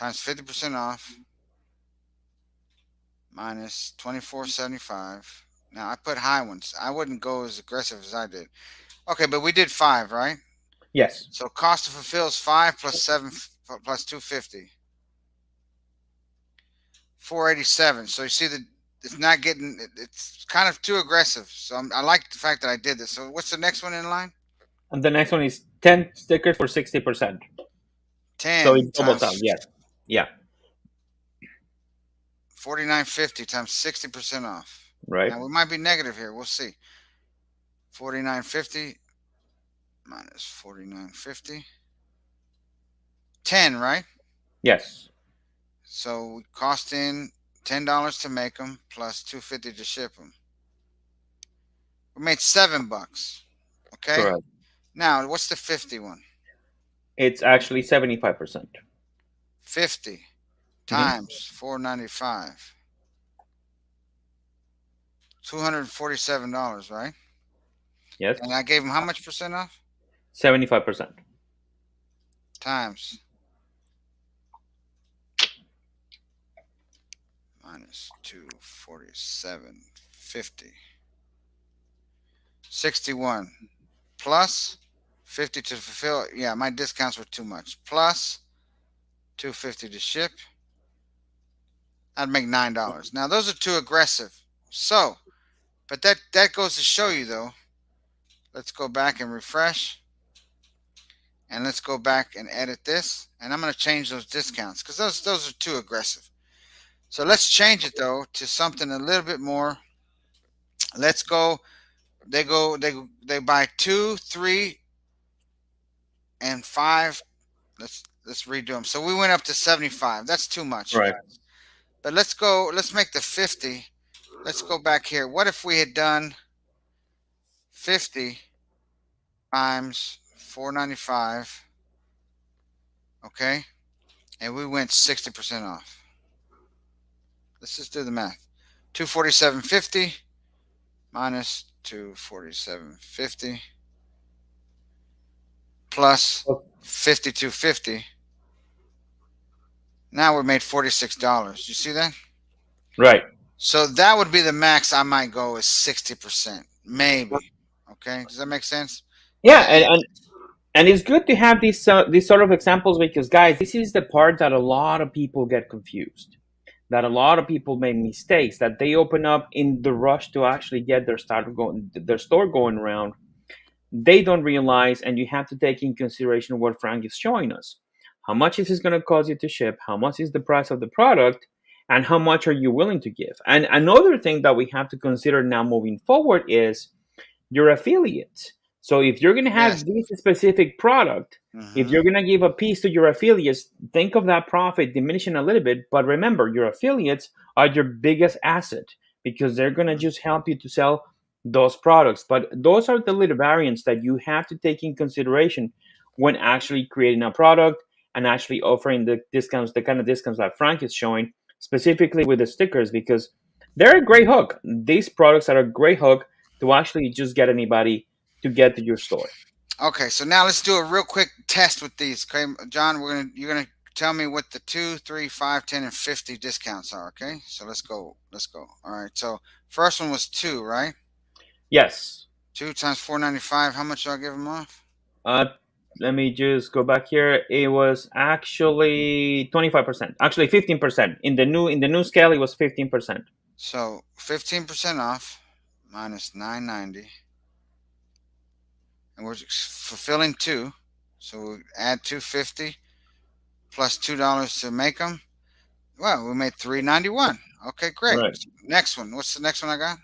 times 50% off minus 24.75. Now I put high ones. I wouldn't go as aggressive as I did. Okay, but we did 5, right? Yes. So cost to fulfill is 5 plus 7 plus 250. 487. So you see that it's not getting. It's kind of too aggressive. So I like the fact that I did this. So what's the next one in line? And the next one is 10 stickers for 60%. So 10 it doubles out. times Yes. Yeah. 49.50 times 60% off. Right. Now we might be negative here. We'll see. 49.50 minus 49.50. 10, right? Yes. So we cost in $10 to make them plus 250 to ship them. We made $7. Okay. Correct. Now what's the 50 one? It's actually 75%. 50 Hmm. times 495. $247, right? And Yes. I gave him how much percent off? 75%. Times minus 247.50. 61 plus 50 to fulfill. Yeah, my discounts were too much. Plus 250 to ship. I'd make $9. Now those are too aggressive. So, but that goes to show you though. Let's go back and refresh. And let's go back and edit this. And I'm going to change those discounts because those are too aggressive. So let's change it though to something a little bit more. Let's go. They buy 2, 3, and 5. Let's redo them. So we went up to 75. That's too much, you Right. guys. But let's go. Let's make the 50. Let's go back here. What if we had done 50 times 495? Okay, and we went 60% off. Let's just do the math. 247.50 minus 247.50 plus 52.50. Now we made $46. You see that? Right. So that would be the max I might go is 60%. Maybe. Okay. Does that make sense? Yeah, and it's good to have these sort of examples because guys, this is the part that a lot of people get confused. That a lot of people make mistakes that they open up in the rush to actually get their store going around. They don't realize, and you have to take in consideration what Frank is showing us. How much is this going to cost you to ship? How much is the price of the product? And how much are you willing to give? And another thing that we have to consider now moving forward is your affiliates. So if you're going to Yes. have this specific product, if Mm-hmm. you're going to give a piece to your affiliates, think of that profit diminishing a little bit. But remember, your affiliates are your biggest asset because they're going to just help you to sell those products. But those are the little variants that you have to take in consideration when actually creating a product and actually offering the discounts, the kind of discounts that Frank is showing, specifically with the stickers, because they're a great hook. These products are a great hook to actually just get anybody to get to your store. Okay, so now let's do a real quick test with these. Okay, John, you're gonna tell me what the 2, 3, 5, 10, and 50 discounts are. Okay, so let's go. Let's go. All right. So first one was 2, right? Yes. 2 times 495. How much do I give them off? Uh, Let me just go back here. It was actually 25%. Actually 15%. In the new scale, it was 15%. So 15% off minus 990, and we're fulfilling 2. So we add 250 plus $2 to make them. Well, we made 391. Okay, great. Right. Next one. What's the next one I got?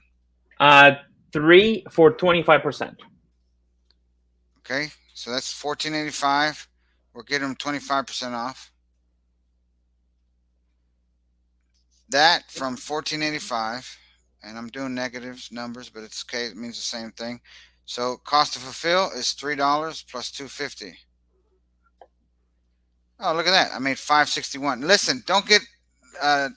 Uh, three for 25%. Okay, so that's 1485. We're getting them 25% off. That from 1485, and I'm doing negative numbers, but it's okay. It means the same thing. So cost to fulfill is $3 plus 250. Oh, look at that! I made 561. Listen, don't get uh,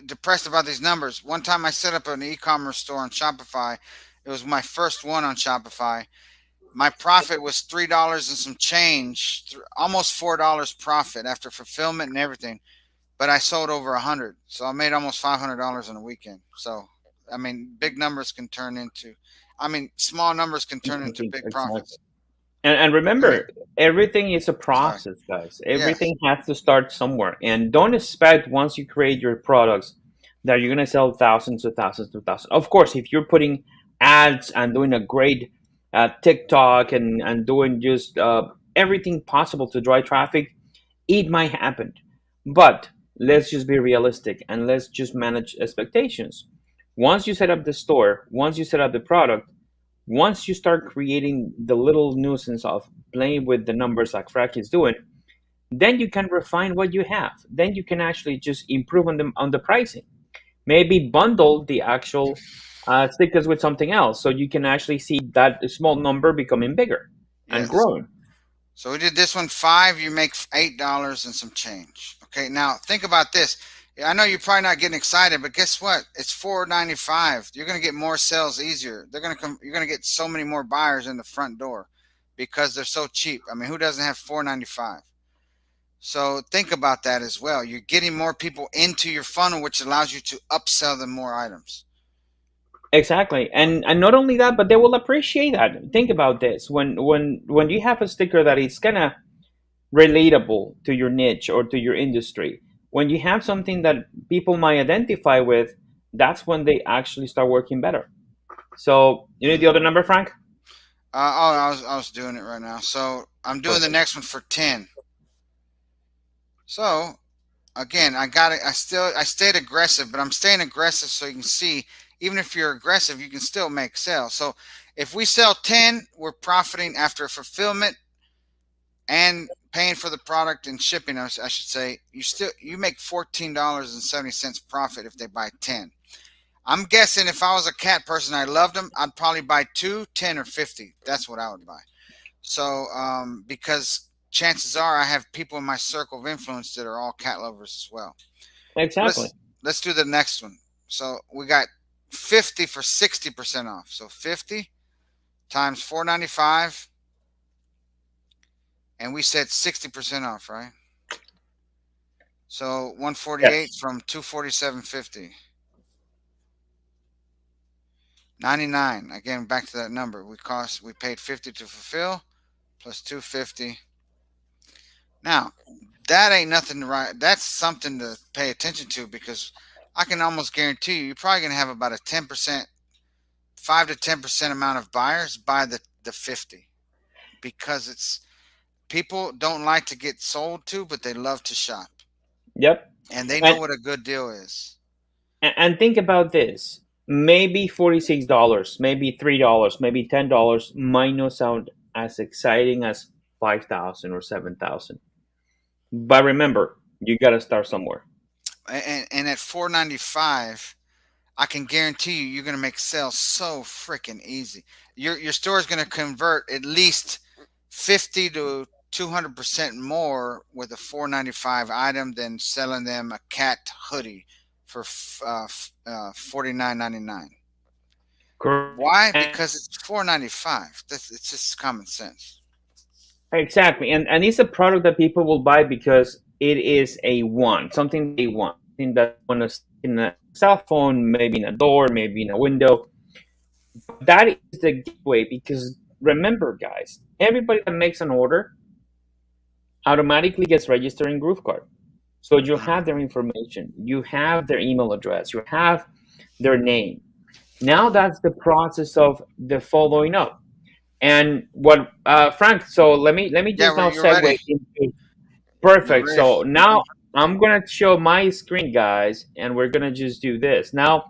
depressed about these numbers. One time I set up an e-commerce store on Shopify. It was my first one on Shopify. My profit was $3 and some change, almost $4 profit after fulfillment and everything. But I sold over 100, so I made almost $500 in a weekend. So, I mean, big numbers can turn into, I mean, small numbers can turn into big Exactly. profits. And I mean, remember, everything is a sorry. process, guys. Yes, Everything has to start somewhere. And don't expect once you create your products that you're going to sell thousands of thousands of thousands. Of course, if you're putting ads and doing a great TikTok and doing just everything possible to drive traffic, it might happen. But let's just be realistic and let's just manage expectations. Once you set up the store, once you set up the product, once you start creating the little nuisance of playing with the numbers like Frack is doing, then you can refine what you have. Then you can actually just improve on them on the pricing. Maybe bundle the actual stickers with something else, so you can actually see that small number becoming bigger and yes. growing. So we did this one five. You make $8 and some change. Okay, now think about this. I know you're probably not getting excited, but guess what? It's $4.95. You're gonna get more sales easier. They're gonna come. You're gonna get so many more buyers in the front door because they're so cheap. I mean, who doesn't have $4.95? So think about that as well. You're getting more people into your funnel, which allows you to upsell them more items. Exactly, and not only that, but they will appreciate that. Think about this: when you have a sticker that is kind of relatable to your niche or to your industry, when you have something that people might identify with, that's when they actually start working better. So you need the other number, Frank? I was doing it right now. So I'm doing the Perfect. next one for 10. So again, I got it. I stayed aggressive, but I'm staying aggressive so you can see even if you're aggressive, you can still make sales. So if we sell 10, we're profiting after fulfillment and paying for the product and shipping. I should say you make $14.70 profit if they buy 10. I'm guessing if I was a cat person, I loved them, I'd probably buy 2, 10, or 50. That's what I would buy. So because chances are I have people in my circle of influence that are all cat lovers as well. Exactly. Let's do the next one. So we got 50 for 60% off. So 50 times 495, and we said 60% off, right? So 148 Yes. from 247.50. 99. Again, back to that number. We paid 50 to fulfill plus 250. Now, that ain't nothing to write. That's something to pay attention to because I can almost guarantee you're probably going to have about a 10%, 5 to 10% amount of buyers buy the 50 because it's people don't like to get sold to, but they love to shop Yep. and they know And what a good deal is. and think about this. Maybe $46, maybe $3, maybe $10 might not sound as exciting as 5,000 or 7,000. But remember, you got to start somewhere. And at 495, I can guarantee you're going to make sales so freaking easy. Your store is going to convert at least 50 to 200% more with a 495 item than selling them a cat hoodie for 49.99. Correct. Why? And Because it's 495. It's just common sense. exactly. And it's a product that people will buy because it is a want, something they want, something that they want to stick in a cell phone, maybe in a door, maybe in a window. But that is the gateway because remember, guys, everybody that makes an order automatically gets registered in GrooveKart. So you Mm. have their information, you have their email address, you have their name. Now that's the process of the following up. And what Frank, so let me Yeah, just now you're ready. segue into You're perfect. ready. So now I'm gonna show my screen, guys, and we're gonna just do this. Now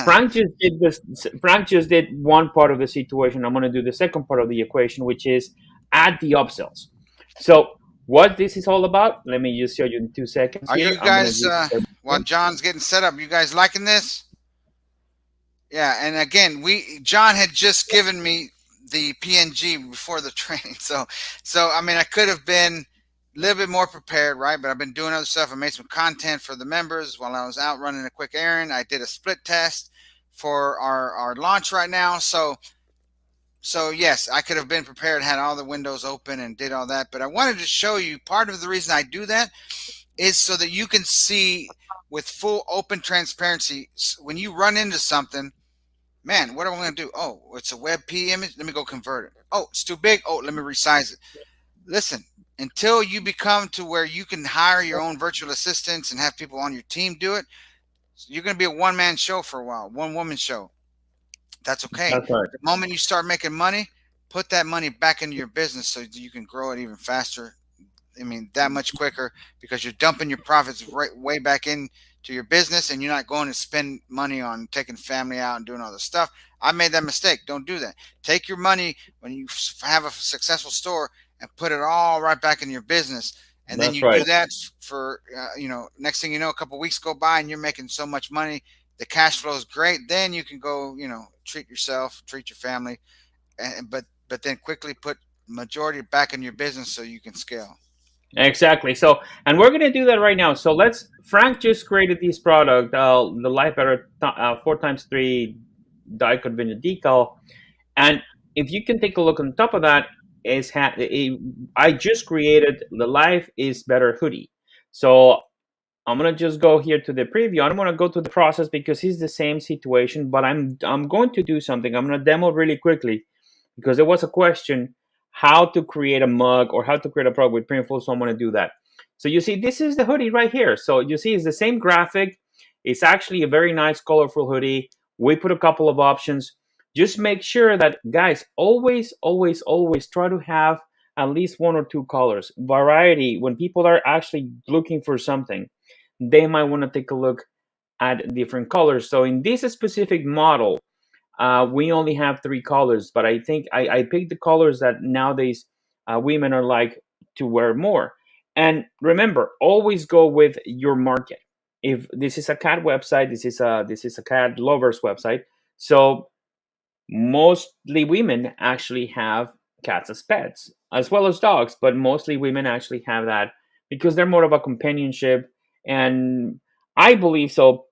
Frank just did this. Frank just did one part of the situation. I'm going to do the second part of the equation, which is add the upsells. So what this is all about, let me just show you in 2 seconds Are here. you I'm going to guys, just share my while screen. John's getting set up, you guys liking this? Yeah, and again, John had just given me the PNG before the training, so I mean, I could have been a little bit more prepared, right? But I've been doing other stuff. I made some content for the members while I was out running a quick errand. I did a split test for our launch right now. So So yes, I could have been prepared, had all the windows open and did all that, but I wanted to show you part of the reason I do that is so that you can see with full open transparency when you run into something. Man, what am I going to do? Oh, it's a WebP image. Let me go convert it. Oh, it's too big. Oh, let me resize it. Listen, until you become to where you can hire your own virtual assistants and have people on your team do it, you're going to be a one-man show for a while, one-woman show. That's okay. That's right. The moment you start making money, put that money back into your business so you can grow it even faster. I mean, that much quicker because you're dumping your profits right way back into your business and you're not going to spend money on taking family out and doing all this stuff. I made that mistake. Don't do that. Take your money when you have a successful store and put it all right back in your business. And then That's you do right. that for, next thing you know, a couple of weeks go by and you're making so much money. The cash flow is great. Then you can go, treat yourself, treat your family, but then quickly put majority back in your business so you can scale. Exactly. So, and we're gonna do that right now. So let's. Frank just created this product, the Life Better 4x3 die convenient decal, and if you can take a look on top of that, I just created the Life is Better hoodie. So I'm gonna just go here to the preview. I don't want to go to the process because it's the same situation, but I'm going to do something. I'm gonna demo really quickly because there was a question how to create a mug or how to create a product with Printful. So I'm gonna do that. So you see, this is the hoodie right here. So you see, it's the same graphic. It's actually a very nice, colorful hoodie. We put a couple of options. Just make sure that, guys, always, always, always try to have at least one or two colors. Variety. When people are actually looking for something, they might want to take a look at different colors. So in this specific model, we only have three colors, but I think I picked the colors that nowadays women are like to wear more. And remember, always go with your market. If this is a cat website, this is a cat lovers website. So mostly women actually have cats as pets, as well as dogs, but mostly women actually have that because they're more of a companionship. And I believe so.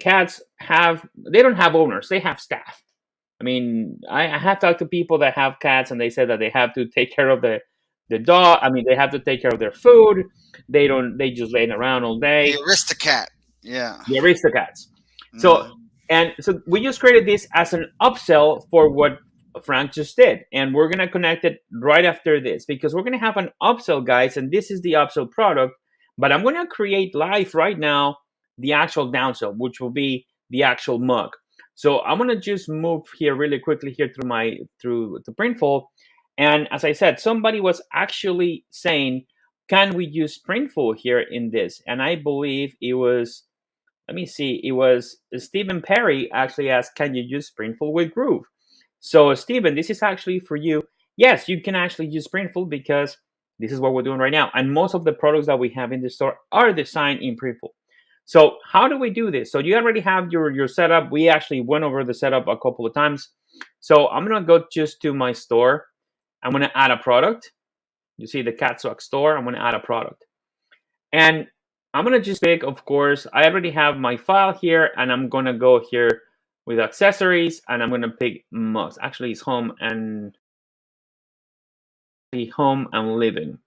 Cats they don't have owners; they have staff. I mean, I have talked to people that have cats, and they said that they have to take care of the dog. I mean, they have to take care of their food. They don't. They just laying around all The day. Aristocat. Yeah. The Aristocats. So Hmm. so we just created this as an upsell for what Frank just did, and we're gonna connect it right after this because we're gonna have an upsell, guys, and this is the upsell product. But I'm gonna create live right now the actual downsell, which will be the actual mug. So I'm gonna just move here really quickly here through the Printful, and as I said, somebody was actually saying, "Can we use Printful here in this?" And I believe it was, let me see, it was Stephen Perry actually asked, can you use Printful with Groove? So Stephen, this is actually for you. Yes, you can actually use Printful because this is what we're doing right now. And most of the products that we have in the store are designed in Printful. So how do we do this? So you already have your setup. We actually went over the setup a couple of times. So I'm gonna go just to my store. I'm gonna add a product. You see the Cat Swag store. I'm gonna add a product. And I'm gonna just pick, of course, I already have my file here, and I'm gonna go here with accessories, and I'm gonna pick mugs. Actually, it's home and living.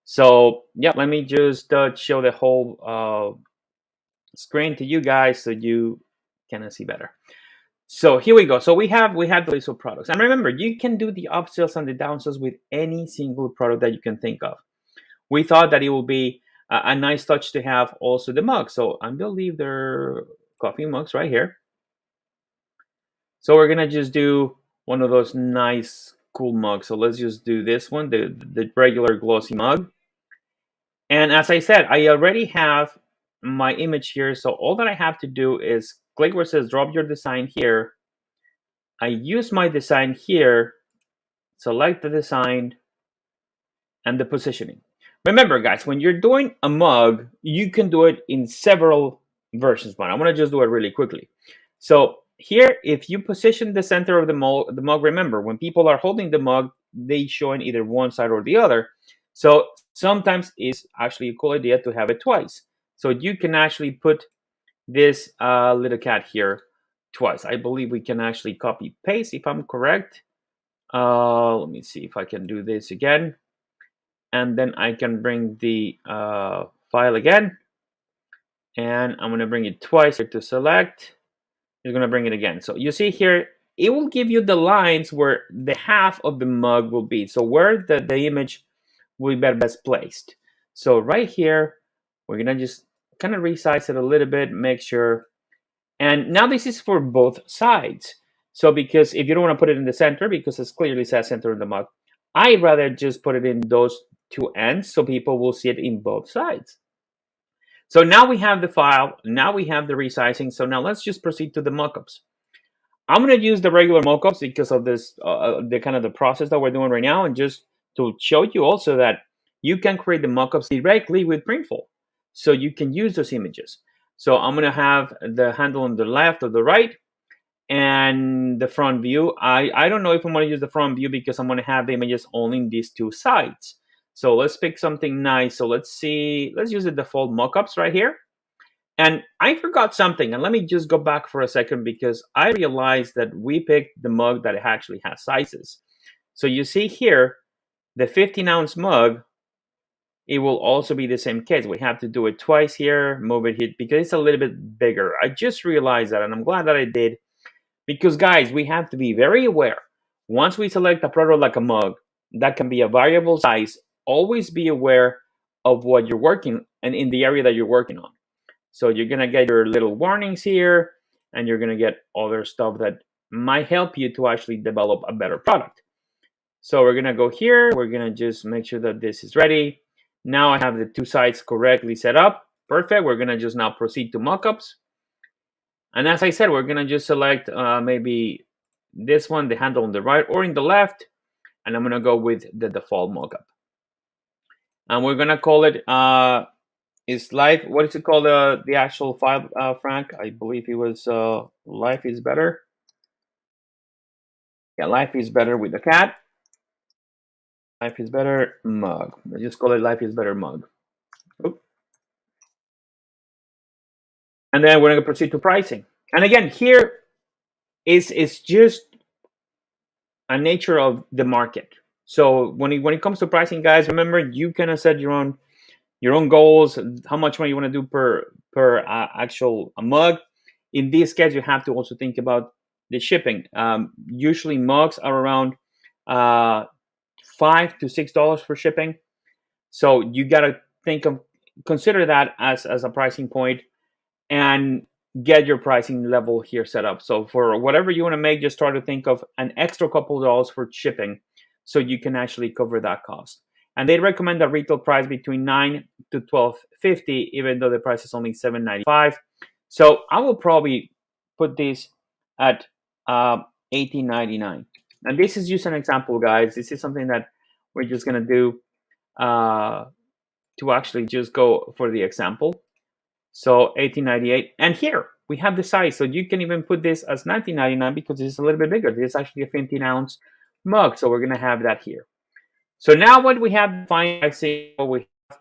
So yeah, let me just show the whole screen to you guys so you can see better. So here we go. So we have the list of products, and remember, you can do the upsells and the downsells with any single product that you can think of. We thought that it would be a nice touch to have also the mug. So I believe they're coffee mugs right here. So we're gonna just do one of those nice, cool mugs. So let's just do this one, the regular glossy mug. And as I said, I already have my image here. So all that I have to do is click where it says drop your design here. I use my design here, select the design, and the positioning. Remember, guys, when you're doing a mug, you can do it in several versions, but I'm going to just do it really quickly. So here, if you position the center of the mug, remember, when people are holding the mug, they show in either one side or the other. So sometimes it's actually a cool idea to have it twice. So you can actually put this little cat here twice. I believe we can actually copy paste if I'm correct. Let me see if I can do this again. And then I can bring the file again. And I'm going to bring it twice here to select. It's going to bring it again. So you see here, it will give you the lines where the half of the mug will be. So where the image will be best placed. So right here, we're going to just kind of resize it a little bit, make sure. And now this is for both sides. So because if you don't want to put it in the center, because it clearly says center in the mug, I'd rather just put it in those two ends so people will see it in both sides. So now we have the file, now we have the resizing. So now let's just proceed to the mockups. I'm going to use the regular mockups because of this, the kind of the process that we're doing right now, and just to show you also that you can create the mockups directly with Printful. So you can use those images. So I'm going to have the handle on the left or the right, and the front view. I don't know if I'm going to use the front view because I'm going to have the images only in these two sides. So let's pick something nice. So let's see, let's use the default mockups right here. And I forgot something, and let me just go back for a second because I realized that we picked the mug that actually has sizes. So you see here, the 15-ounce mug, it will also be the same case. We have to do it twice here, move it here, because it's a little bit bigger. I just realized that, and I'm glad that I did, because guys, we have to be very aware. Once we select a product like a mug, that can be a variable size, always be aware of what you're working and in the area that you're working on. So you're going to get your little warnings here, and you're going to get other stuff that might help you to actually develop a better product. So we're going to go here. We're going to just make sure that this is ready. Now I have the two sides correctly set up. Perfect. We're going to just now proceed to mockups. And as I said, we're going to just select maybe this one, the handle on the right or in the left. And I'm going to go with the default mockup. And we're going to call it is life, what is it called, the actual file, Frank? I believe it was Life is Better. Yeah, Life is Better with the cat. Life is Better mug. Let's just call it Life is Better mug. Oop. And then we're going to proceed to pricing. And again, here is just a nature of the market. So when it comes to pricing, guys, remember you can set your own goals, how much money you want to do per actual mug. In this case, you have to also think about the shipping. Usually mugs are around $5 to $6 for shipping. So you got to consider that as a pricing point and get your pricing level here set up. So for whatever you want to make, just try to think of an extra couple of dollars for shipping so you can actually cover that cost. And they recommend a retail price between $9 to $12.50, even though the price is only $7.95. So I will probably put this at $18.99. And this is just an example, guys. This is something that we're just going to do to actually just go for the example. So $18.98. And here we have the size. So you can even put this as $19.99 because it's a little bit bigger. This is actually a 15-ounce mug. So we're going to have that here. So now what we have defined, I say we have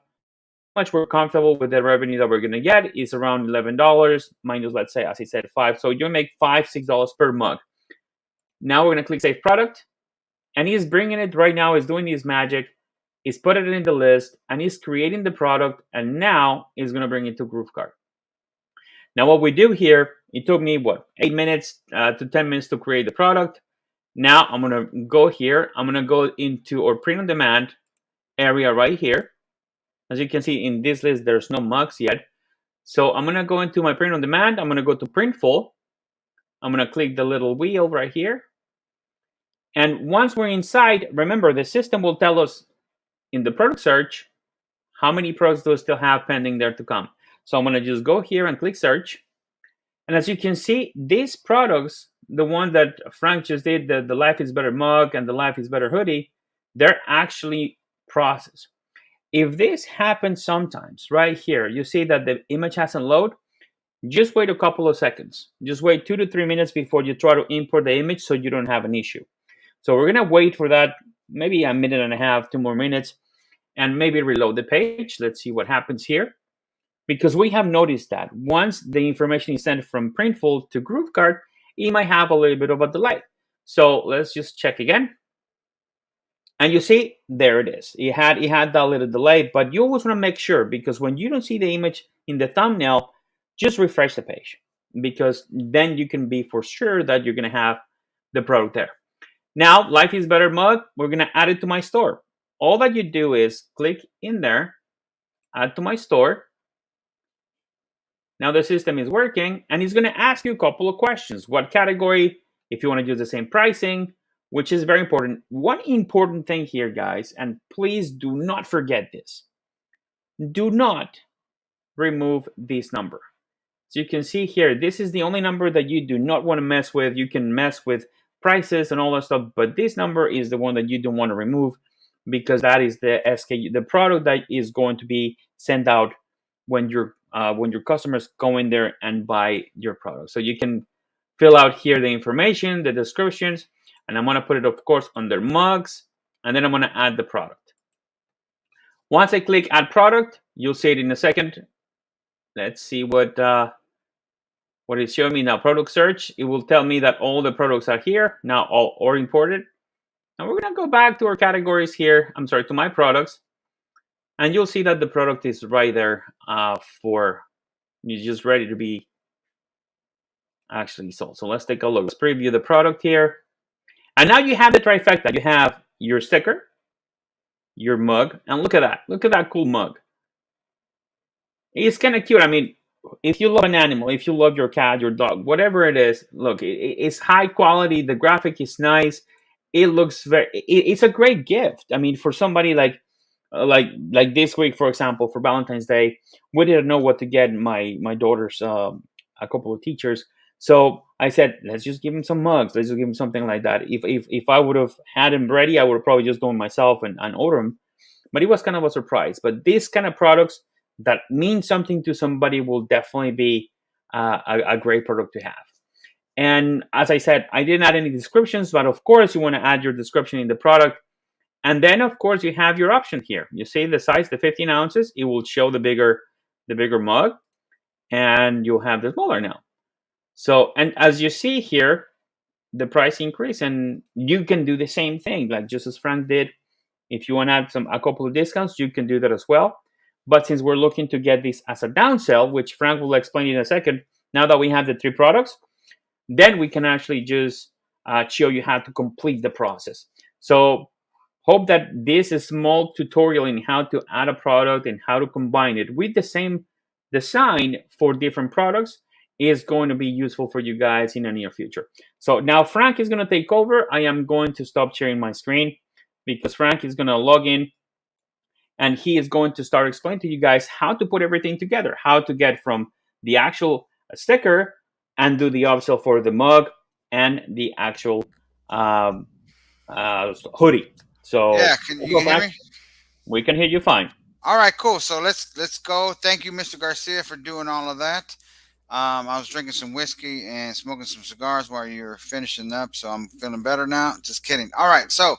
much we're comfortable with the revenue that we're going to get is around $11 minus, let's say, as I said, $5. So you make $5-6 per mug. Now we're going to click Save Product, and he's bringing it right now. He's doing his magic. He's put it in the list, and he's creating the product, and now he's going to bring it to GrooveKart. Now what we do here, it took me, 8 minutes to 10 minutes to create the product. Now I'm going to go here. I'm going to go into our print on demand area right here. As you can see in this list, there's no mugs yet. So I'm going to go into my print on demand. I'm going to go to Printful. I'm going to click the little wheel right here. And once we're inside, remember the system will tell us in the product search how many products do we still have pending there to come. So I'm going to just go here and click search. And as you can see, these products, the one that Frank just did, the Life is Better mug and the Life is Better hoodie, they're actually processed. If this happens sometimes, right here, you see that the image hasn't loaded, just wait a couple of seconds. Just wait 2 to 3 minutes before you try to import the image so you don't have an issue. So we're going to wait for that, maybe a minute and a half, 2 more minutes, and maybe reload the page. Let's see what happens here. Because we have noticed that once the information is sent from Printful to GrooveKart, it might have a little bit of a delay. So let's just check again. And you see, there it is. It had that little delay, but you always want to make sure, because when you don't see the image in the thumbnail, just refresh the page, because then you can be for sure that you're going to have the product there. Now, Life is Better mug, we're going to add it to my store. All that you do is click in there, add to my store. Now the system is working, and it's going to ask you a couple of questions. What category, if you want to use the same pricing, which is very important. One important thing here, guys, and please do not forget this. Do not remove this number. So you can see here, this is the only number that you do not want to mess with. You can mess with prices and all that stuff, but this number is the one that you don't want to remove, because that is the SKU, the product that is going to be sent out when your customers go in there and buy your product. So you can fill out here the information, the descriptions, and I'm going to put it, of course, under mugs, and then I'm going to add the product. Once I click add product, you'll see it in a second. Let's see what it's showing me now. Product search, it will tell me that all the products are here now, all or imported. And we're going to go back to our categories here. I'm sorry, to my products. And you'll see that the product is right there for it's just ready to be actually sold. So let's take a look. Let's preview the product here. And now you have the trifecta. You have your sticker, your mug, and look at that. Look at that cool mug. It's kind of cute. I mean, if you love an animal, if you love your cat, your dog, whatever it is, look, it's high quality. The graphic is nice. It looks it's a great gift. I mean, for somebody like this week, for example, for Valentine's Day, we didn't know what to get my daughter's a couple of teachers. So I said, let's just give him some mugs. Let's just give him something like that. If I would have had him ready, I would have probably just gone myself and order him. But it was kind of a surprise. But these kind of products that mean something to somebody will definitely be a great product to have. And as I said, I didn't add any descriptions, but of course you want to add your description in the product. And then of course you have your option here. You see the size, the 15 ounces, it will show the bigger mug, and you'll have the smaller now. So, and as you see here, the price increase, and you can do the same thing, like just as Frank did. If you want to add a couple of discounts, you can do that as well. But since we're looking to get this as a downsell, which Frank will explain in a second, now that we have the 3 products, then we can actually just show you how to complete the process. So hope that this small tutorial in how to add a product and how to combine it with the same design for different products is going to be useful for you guys in the near future. So now Frank is going to take over. I am going to stop sharing my screen because Frank is going to log in, and he is going to start explaining to you guys how to put everything together, how to get from the actual sticker and do the upsell for the mug and the actual hoodie. So, Yeah, can you hear me? we can hear you fine. All right, cool. So let's go. Thank you, Mr. Garcia, for doing all of that. I was drinking some whiskey and smoking some cigars while you were finishing up, so I'm feeling better now. Just kidding. All right, so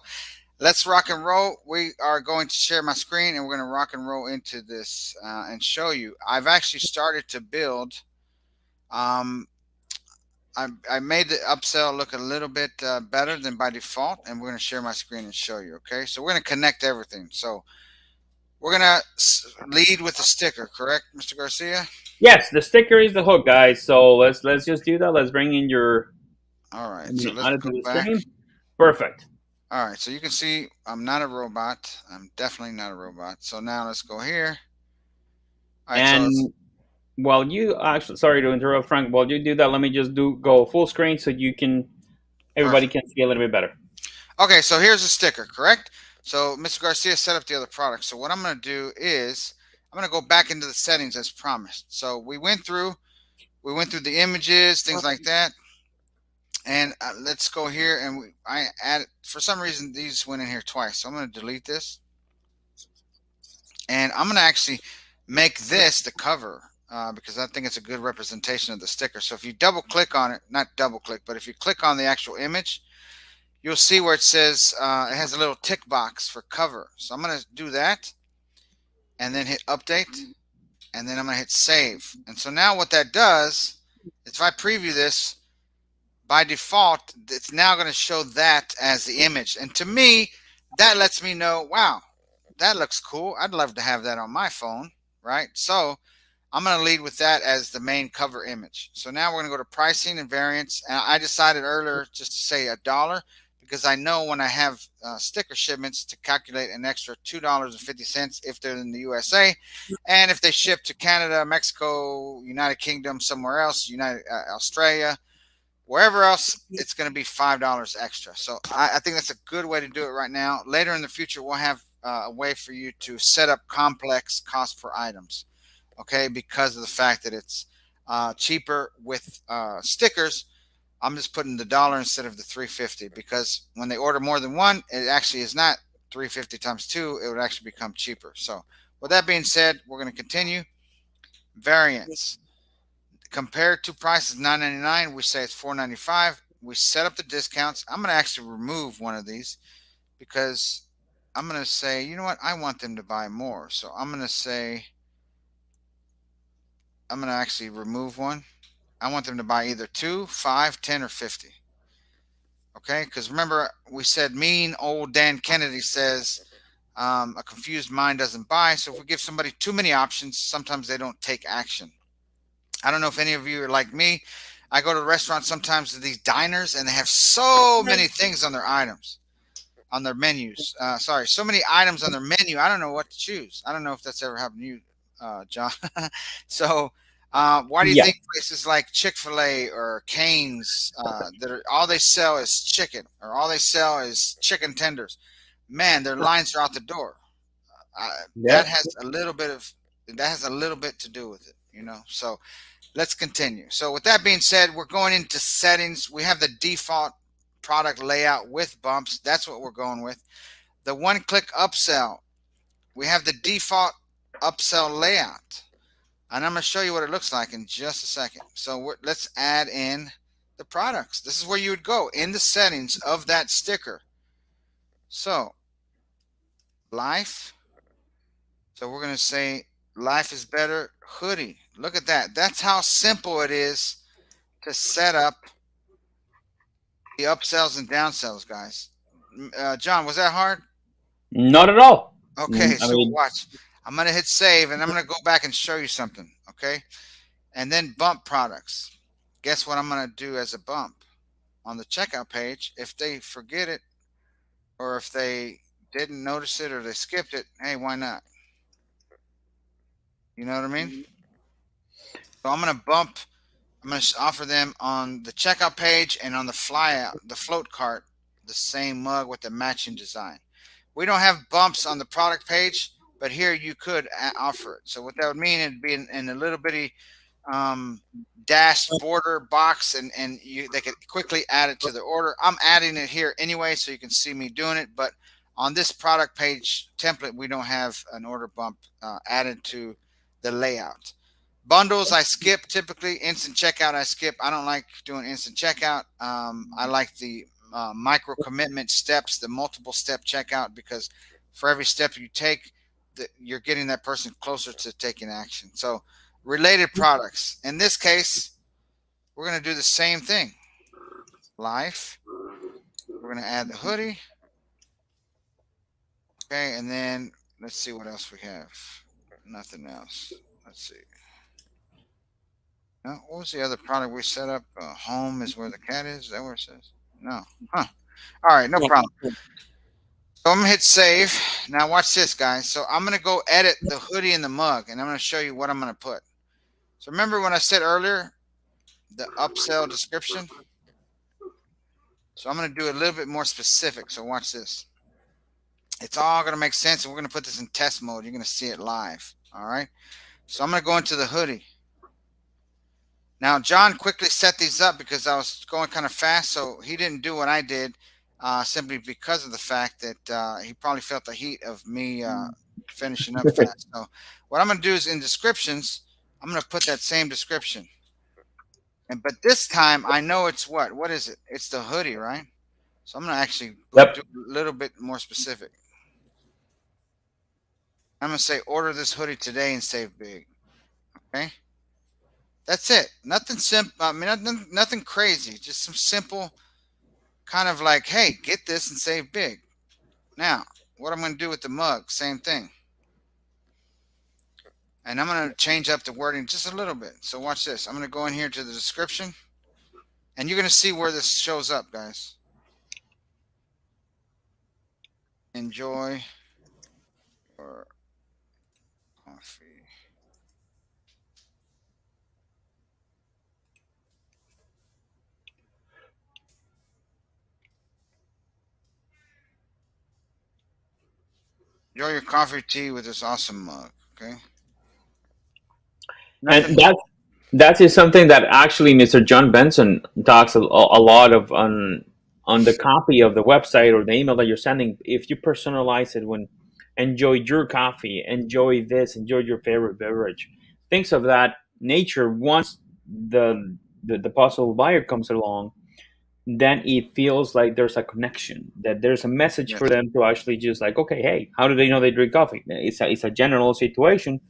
let's rock and roll. We are going to share my screen, and we're going to rock and roll into this and show you. I've actually started to build. Um, I made the upsell look a little bit better than by default, and we're going to share my screen and show you. Okay, so we're going to connect everything. So we're going to lead with the sticker, correct, Mr. Garcia? Yes, the sticker is the hook, guys. So let's just do that. Let's bring in your. All right, I'm so gonna let's add it go to the back. screen. Perfect. All right, so you can see I'm not a robot. I'm definitely not a robot. So now let's go here. All right, so And while you actually, sorry to interrupt, Frank. While you do that, let me just go full screen so you can everybody perfect. can see a little bit better. Okay, so here's the sticker, correct? So Mr. Garcia set up the other product. So what I'm going to do is I'm going to go back into the settings as promised. So we went through the images, things like that. And let's go here, and I added, for some reason these went in here twice. So I'm going to delete this, and I'm going to actually make this the cover because I think it's a good representation of the sticker. So if you double click on it, not double click, but if you click on the actual image, you'll see where it says it has a little tick box for cover. So I'm going to do that and then hit update, and then I'm going to hit save. And so now what that does is if I preview this, by default, it's now going to show that as the image. And to me, that lets me know, wow, that looks cool. I'd love to have that on my phone, right? So I'm going to lead with that as the main cover image. So now we're going to go to pricing and variants. And I decided earlier just to say $1 because I know when I have sticker shipments to calculate an extra $2.50 if they're in the USA, and if they ship to Canada, Mexico, United Kingdom, somewhere else, United Australia, wherever else, it's going to be $5 extra. So I think that's a good way to do it right now. Later in the future, we'll have a way for you to set up complex cost per items, okay, because of the fact that it's cheaper with stickers. I'm just putting the dollar instead of the 350 because when they order more than one, it actually is not 350 times two. It would actually become cheaper. So with that being said, we're going to continue. Variants. Compared to prices $9.99, we say it's $4.95. We set up the discounts. I'm going to actually remove one of these because I'm going to say, you know what? I want them to buy more. So I'm going to say, I'm going to actually remove one. I want them to buy either 2, 5, 10, or 50. Okay? Because remember, we said mean old Dan Kennedy says a confused mind doesn't buy. So if we give somebody too many options, sometimes they don't take action. I don't know if any of you are like me. I go to restaurants sometimes to these diners and they have so many things on their items, on their menus. Sorry, so many items on their menu. I don't know what to choose. I don't know if that's ever happened to you, John. So, why do you Yeah. think places like Chick-fil-A or Cane's that are, all they sell is chicken or all they sell is chicken tenders? Man, their lines are out the door. That Yep. has a little bit of that has a little bit to do with it, you know. So let's continue. So with that being said, we're going into settings. We have the default product layout with bumps. That's what we're going with. The one-click upsell. We have the default upsell layout. And I'm going to show you what it looks like in just a second. So let's add in the products. This is where you would go in the settings of that sticker. So life. So we're going to say life is better hoodie. Look at that. That's how simple it is to set up the upsells and downsells, guys. John, was that hard? Not at all. Okay, I so mean, watch. I'm going to hit save and I'm going to go back and show you something, okay? And then bump products. Guess what I'm going to do as a bump? On the checkout page, if they forget it or if they didn't notice it or they skipped it, hey, why not? You know what I mean? So I'm going to bump, I'm going to offer them on the checkout page and on the flyout, the float cart, the same mug with the matching design. We don't have bumps on the product page, but here you could offer it. So what that would mean, it'd be in a little bitty um, dash border box, and they could quickly add it to the order. I'm adding it here anyway, so you can see me doing it. But on this product page template, we don't have an order bump added to the layout. Bundles I skip typically. Instant checkout I skip. I don't like doing instant checkout. I like the micro commitment steps, the multiple step checkout, because for every step you take, you're getting that person closer to taking action. So related products. In this case, we're going to do the same thing. Life. We're going to add the hoodie. Okay, and then let's see what else we have. Nothing else. Let's see. No, what was the other product we set up? Home is where the cat is. Is that where it says? No. Huh. All right, no problem. So I'm going to hit save. Now watch this, guys. So I'm going to go edit the hoodie and the mug, and I'm going to show you what I'm going to put. So remember when I said earlier, the upsell description? So I'm going to do a little bit more specific. So watch this. It's all going to make sense, and we're going to put this in test mode. You're going to see it live. All right. So I'm going to go into the hoodie. Now, John quickly set these up because I was going kind of fast, so he didn't do what I did simply because of the fact that he probably felt the heat of me finishing up fast. So what I'm going to do is in descriptions, I'm going to put that same description. But this time, I know it's what? What is it? It's the hoodie, right? So I'm going to actually yep. do a little bit more specific. I'm going to say order this hoodie today and save big. Okay? That's it. Nothing simple. I mean, nothing crazy. Just some simple kind of like, hey, get this and save big. Now, what I'm going to do with the mug, same thing. And I'm going to change up the wording just a little bit. So watch this. I'm going to go in here to the description, and you're going to see where this shows up, guys. Enjoy your coffee. Enjoy your coffee tea with this awesome mug. Okay. And Nothing. that is something that actually Mr. John Benson talks a lot of on the copy of the website or the email that you're sending. If you personalize it, when enjoy your coffee, enjoy this, enjoy your favorite beverage, things of that nature. Once the possible buyer comes along, then it feels like there's a connection, that there's a message Yes. for them to actually just like, okay, hey, how do they know they drink coffee? It's a general situation,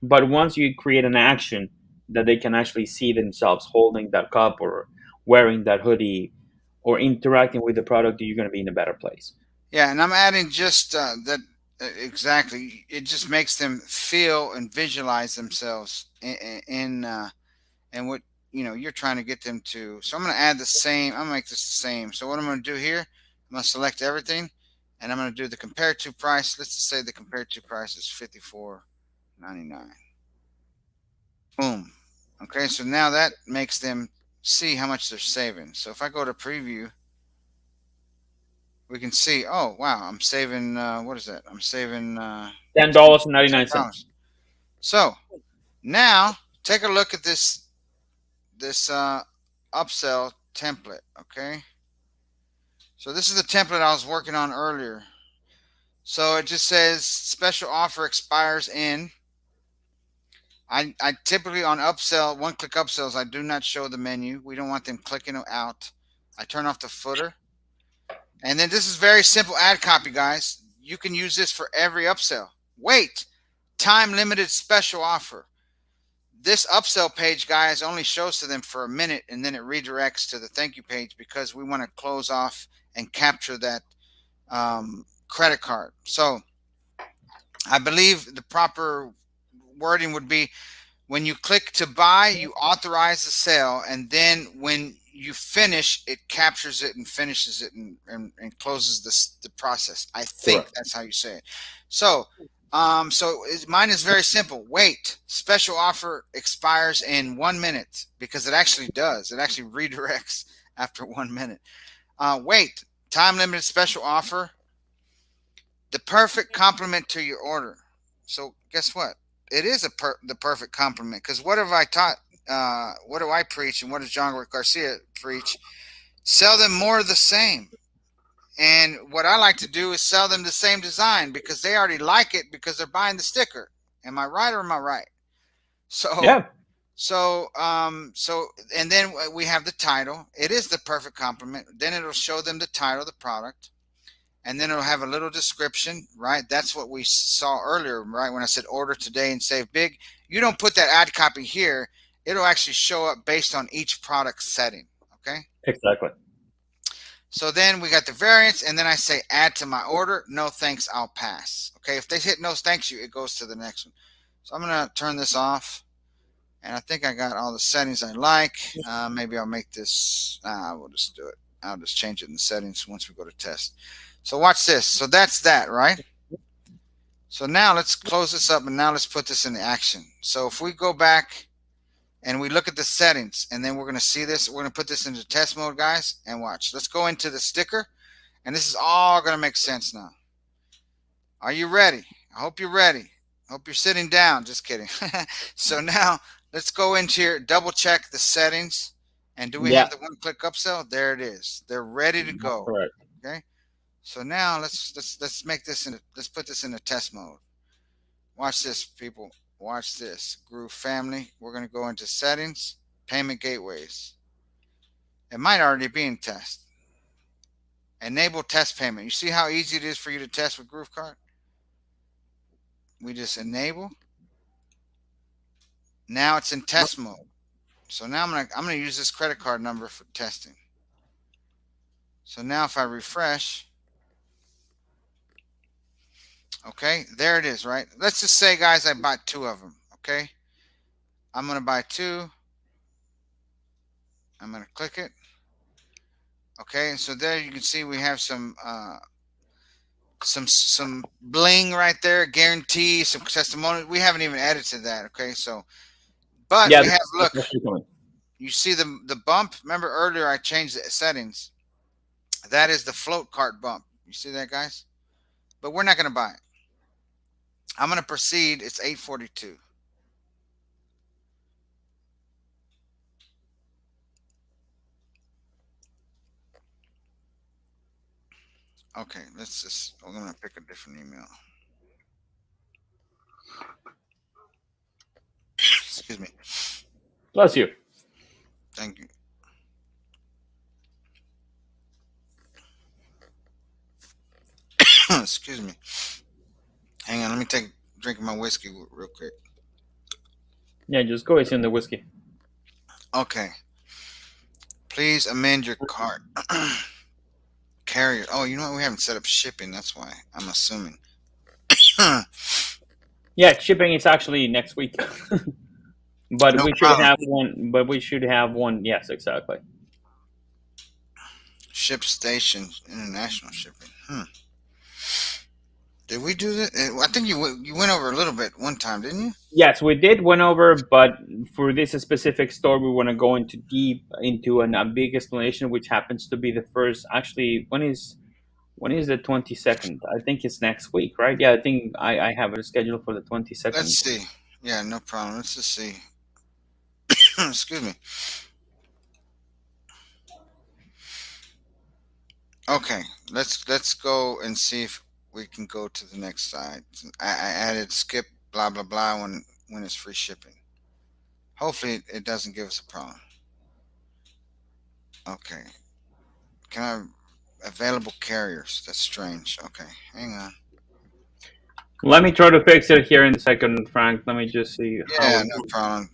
but once you create an action that they can actually see themselves holding that cup or wearing that hoodie or interacting with the product, you're going to be in a better place. Yeah, and I'm adding just that exactly. It just makes them feel and visualize themselves in what you're trying to get them to. So I'm going to add the same. I'm going to make this the same. So what I'm going to do here, I'm going to select everything, and I'm going to do the compare to price. Let's just say the compare to price is 54.99. Boom. Okay, so now that makes them see how much they're saving. So if I go to preview, we can see, oh wow, I'm saving. What is that? I'm saving $10 and ten 99 cents. dollars. So now take a look at this upsell template. Okay, so this is the template I was working on earlier. So it just says special offer expires in. I typically on upsell, one click upsells, I do not show the menu. We don't want them clicking out. I turn off the footer. And then this is very simple ad copy, guys. You can use this for every upsell. Wait, time limited special offer. This upsell page, guys, only shows to them for a minute, and then it redirects to the thank you page because we want to close off and capture that credit card. So I believe the proper wording would be, when you click to buy, you authorize the sale, and then when you finish, it captures it and finishes it and closes the process. I think Correct. that's how you say it. So, mine is very simple. Wait, special offer expires in 1 minute, because it actually does. It actually redirects after 1 minute. Wait, time limited special offer, the perfect complement to your order. So guess what? It is the perfect complement, because what have I taught? What do I preach, and what does John Garcia preach? Sell them more of the same. And what I like to do is sell them the same design, because they already like it because they're buying the sticker. Am I right or am I right? So Yeah, so and then we have the title. It is the perfect complement. Then it'll show them the title of the product, and then it'll have a little description, right? That's what we saw earlier, right? When I said order today and save big. You don't put that ad copy here. It'll actually show up based on each product setting, okay? exactly. So then we got the variants, and then I say add to my order. No thanks, I'll pass. Okay, if they hit no thanks you, it goes to the next one. So I'm gonna turn this off, and I think I got all the settings I like. Maybe I'll make this. We'll just do it. I'll just change it in the settings once we go to test. So watch this. So that's that, right? So now let's close this up, and now let's put this into action. So if we go back and we look at the settings, and then we're going to see this, we're going to put this into test mode, guys, and watch. Let's go into the sticker, and this is all going to make sense now. Are you ready? I hope you're ready. I hope you're sitting down. Just kidding. So now let's go into here, double check the settings. And do we Yeah, have the one click upsell? There it is. They're ready to that's go. correct. Okay. So now let's make this in. Let's put this into test mode. Watch this, people. Watch this. Groove family. We're going to go into settings, payment gateways. It might already be in test. Enable test payment. You see how easy it is for you to test with GrooveKart? We just enable. Now it's in test mode. So now I'm gonna use this credit card number for testing. So now if I refresh, Okay, there it is, right? Let's just say, guys, I bought two of them. Okay, I'm gonna buy two. I'm gonna click it. Okay, and so there you can see we have some bling right there, guarantee, some testimony. We haven't even edited that. Okay, so but Yeah, we have, that's look, actually coming. you see the bump. Remember earlier I changed the settings. That is the float cart bump. You see that, guys? But we're not gonna buy it. I'm gonna proceed. It's 8:42. Okay, let's just. We're gonna pick a different email. Excuse me. Bless you. Thank you. Excuse me. Hang on. Let me take a drink of my whiskey real quick. Yeah, just go easy on the whiskey. Okay. Please amend your cart. Carrier. Oh, you know what? We haven't set up shipping. That's why. I'm assuming. Yeah, shipping is actually next week, but No we should problem. have one. But we should have one. Yes, exactly. Ship station international shipping. Did we do that? I think you went over a little bit one time, didn't you? Yes, we did went over, but for this specific store, we want to go into deep into a big explanation, which happens to be the first. Actually, when is the 22nd? I think it's next week, right? Yeah, I think I have it scheduled for the 22nd. Let's see. Yeah, no problem. Let's just see. Excuse me. Okay, let's go and see if we can go to the next side. I added skip blah blah blah when it's free shipping. Hopefully it doesn't give us a problem. Okay, can I available carriers? That's strange. Okay, hang on. Let me try to fix it here in a second, Frank. Let me just see how Yeah, it. no problem.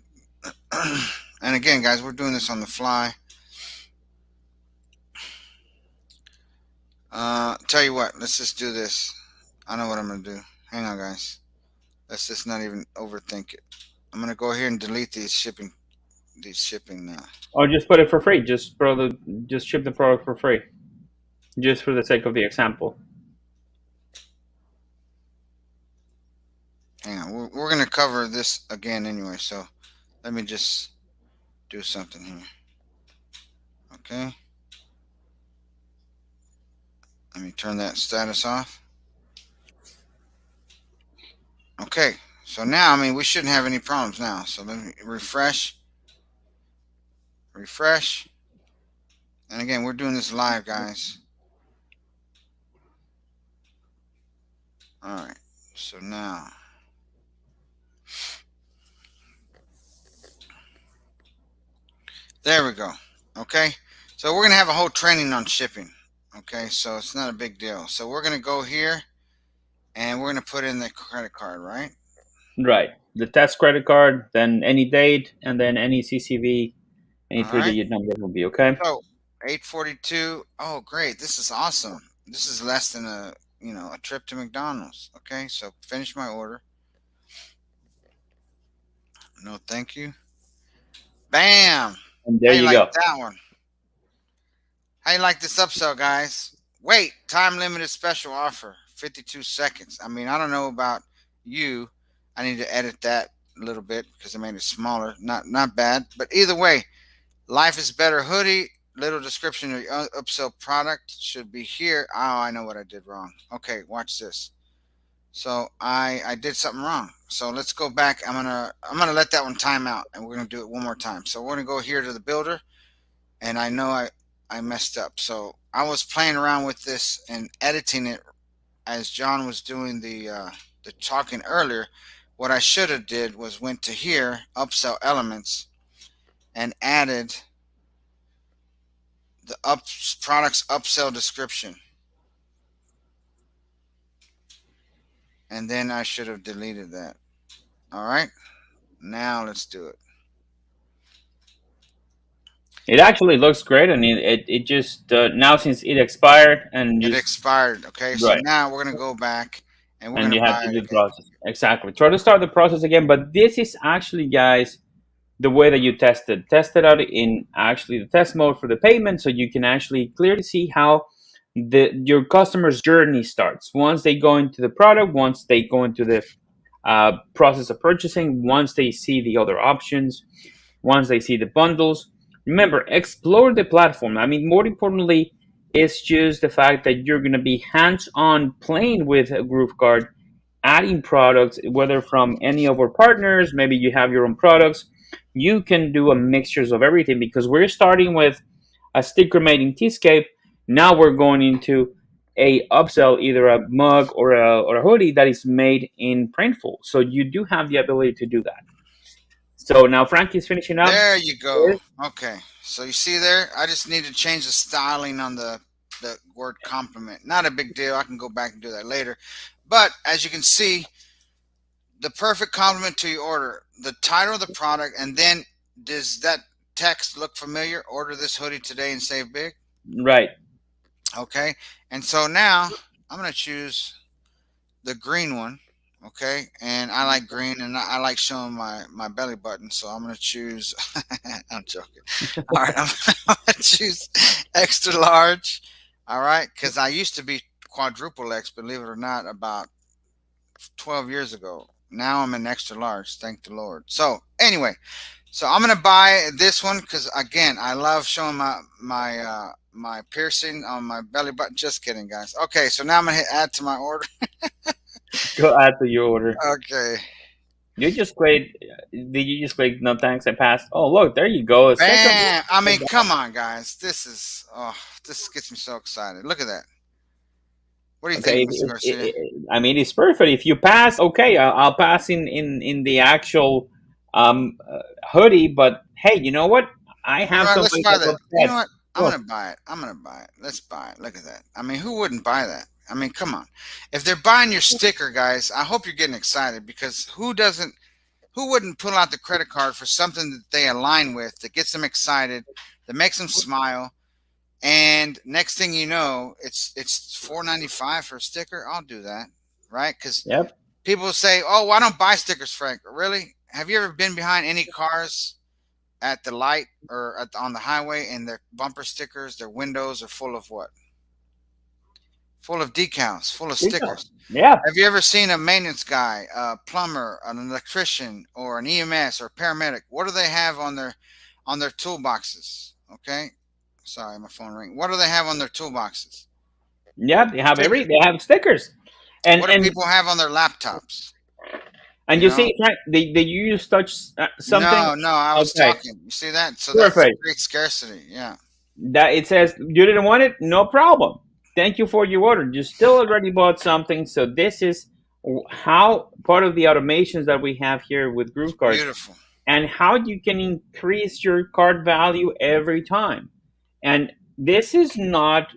And again, guys, we're doing this on the fly. Tell you what, let's just do this. I know what I'm gonna do. Hang on, guys. Let's just not even overthink it. I'm gonna go here and delete these shipping now. Or just put it for free. Just ship the product for free, just for the sake of the example. Hang on, we're gonna cover this again anyway. So let me just do something here. Okay. Let me turn that status off. Okay. So now, I mean, we shouldn't have any problems now. So let me refresh. Refresh. And again, we're doing this live, guys. All right. So now, there we go. Okay. So we're going to have a whole training on shipping. Okay. So it's not a big deal. So we're going to go here and we're going to put in the credit card, right? Right. The test credit card, then any date, and then any CCV, any All right. three-digit number will be okay. So 842. Oh, great. This is awesome. This is less than a trip to McDonald's. Okay. So finish my order. No, thank you. Bam. And there How you you like go. that one? How you like this upsell, guys? Wait, time limited special offer, 52 seconds. I mean, I don't know about you. I need to edit that a little bit because I made it smaller. Not bad, but either way, life is better hoodie. Little description of your upsell product should be here. Oh, I know what I did wrong. Okay, watch this. So I did something wrong. So let's go back. I'm gonna let that one time out, and we're gonna do it one more time. So we're gonna go here to the builder, and I know I messed up. So I was playing around with this and editing it as John was doing the talking earlier. What I should have did was went to here, upsell elements, and added the products upsell description. And then I should have deleted that. All right. Now let's do it. It actually looks great, and it just now since it expired and It just expired. Okay. So right. now we're going to go back and we're and gonna you have buy to it do the again. process. Exactly. Try to start the process again, but this is actually, guys, the way that you test it. Test it out in actually the test mode for the payment, so you can actually clearly see how your customer's journey starts. Once they go into the product, once they go into the process of purchasing, once they see the other options, once they see the bundles. Remember, explore the platform. I mean, more importantly, it's just the fact that you're going to be hands on playing with a GrooveKart, adding products, whether from any of our partners, maybe you have your own products. You can do a mixtures of everything because we're starting with a sticker made in Tscape. Now we're going into a upsell, either a mug or a hoodie that is made in Printful. So you do have the ability to do that. So now Frankie's finishing up. There you go. Okay, so you see there, I just need to change the styling on the word compliment. Not a big deal. I can go back and do that later. But as you can see, the perfect compliment to your order, the title of the product, and then does that text look familiar? Order this hoodie today and save big. Right. Okay, and so now I'm gonna choose the green one. Okay, and I like green, and I like showing my belly button, so I'm gonna choose. I'm joking. All right, I'm gonna choose extra large. All right, because I used to be quadruple X, believe it or not, about 12 years ago. Now I'm an extra large, thank the Lord. So anyway, so I'm gonna buy this one because again, I love showing my piercing on my belly button. Just kidding, guys. Okay, so now I'm gonna hit add to my order. Go add to your order. Okay, You just click. Did you just click no thanks? I passed. Oh look, there you go. A second. bam! I mean, come on, guys. This gets me so excited. Look at that. What do you think, Okay. Mr. Garcia? I mean, it's perfect. If you pass, okay, I'll pass in the actual hoodie. But hey, you know what? I You know have what? Let's somebody buy that's that. You know upset. what? I'm Oh, gonna buy it. I'm gonna buy it. Let's buy it. Look at that. I mean, who wouldn't buy that? I mean, come on. If they're buying your sticker, guys, I hope you're getting excited because who doesn't? Who wouldn't pull out the credit card for something that they align with that gets them excited, that makes them smile, and next thing you know, it's $4.95 for a sticker. I'll do that, right? Because yep. people say, "Oh, why don't buy stickers, Frank?" Really? Have you ever been behind any cars at the light or on the highway and their bumper stickers, their windows are full of what? Full of decals, full of There you go. stickers. Yeah. Have you ever seen a maintenance guy, a plumber, an electrician, or an EMS or a paramedic? What do they have on their toolboxes? Okay, sorry, my phone ring. What do they have on their toolboxes? Yeah. They have Stickers. they have stickers, and What do and people have on their laptops? and You you know? see, Frank, they you just touch something. No, no, I was Okay. talking. You see that? So that's Perfect. great scarcity. Yeah. That it says you didn't want it, no problem. Thank you for your order. You still already bought something, so this is how part of the automations that we have here with GrooveKart, Beautiful. and how you can increase your cart value every time. And this is not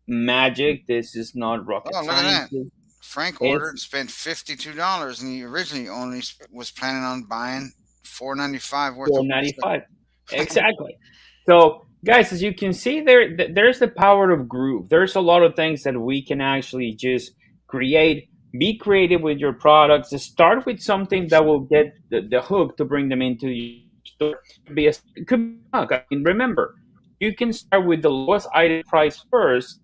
magic. This is not rocket Oh, look at science. that. Frank ordered and It's spent $52, and he originally only was planning on buying $4.95 worth of stuff. 495. Exactly. So, guys, as you can see there, there's the power of Groove. There's a lot of things that we can actually just create. Be creative with your products. Just start with something that will get the hook to bring them into your store. It could be a mug. I mean, remember, you can start with the lowest item price first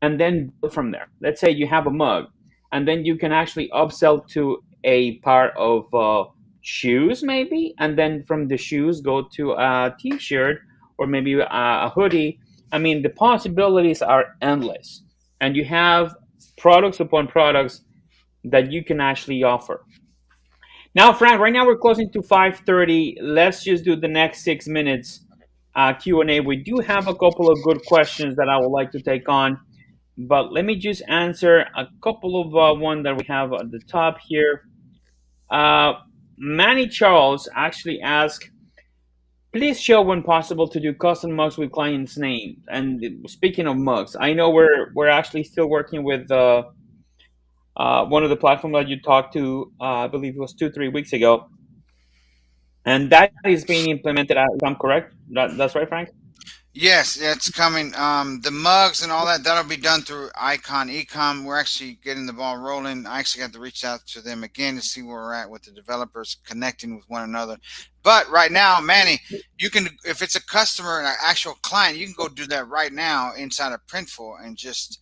and then build from there. Let's say you have a mug, and then you can actually upsell to a pair of shoes, maybe, and then from the shoes go to a T-shirt or maybe a hoodie. I mean, the possibilities are endless, and you have products upon products that you can actually offer. Now, Frank, right now we're closing to 5:30. Let's just do the next 6 minutes Q&A. We do have a couple of good questions that I would like to take on, but let me just answer a couple of one that we have at the top here. Uh, Manny Charles actually asked, please show when possible to do custom mugs with clients' names. And speaking of mugs, I know we're actually still working with one of the platforms that you talked to. I believe it was 2 3 weeks ago, and that is being implemented. If I'm correct, that's right, Frank. Yes, it's coming. The mugs and all that, that'll be done through Icon Ecom. We're actually getting the ball rolling. I actually got to reach out to them again to see where we're at with the developers connecting with one another. But right now, Manny, you can, if it's a customer and an actual client, you can go do that right now inside of Printful and just,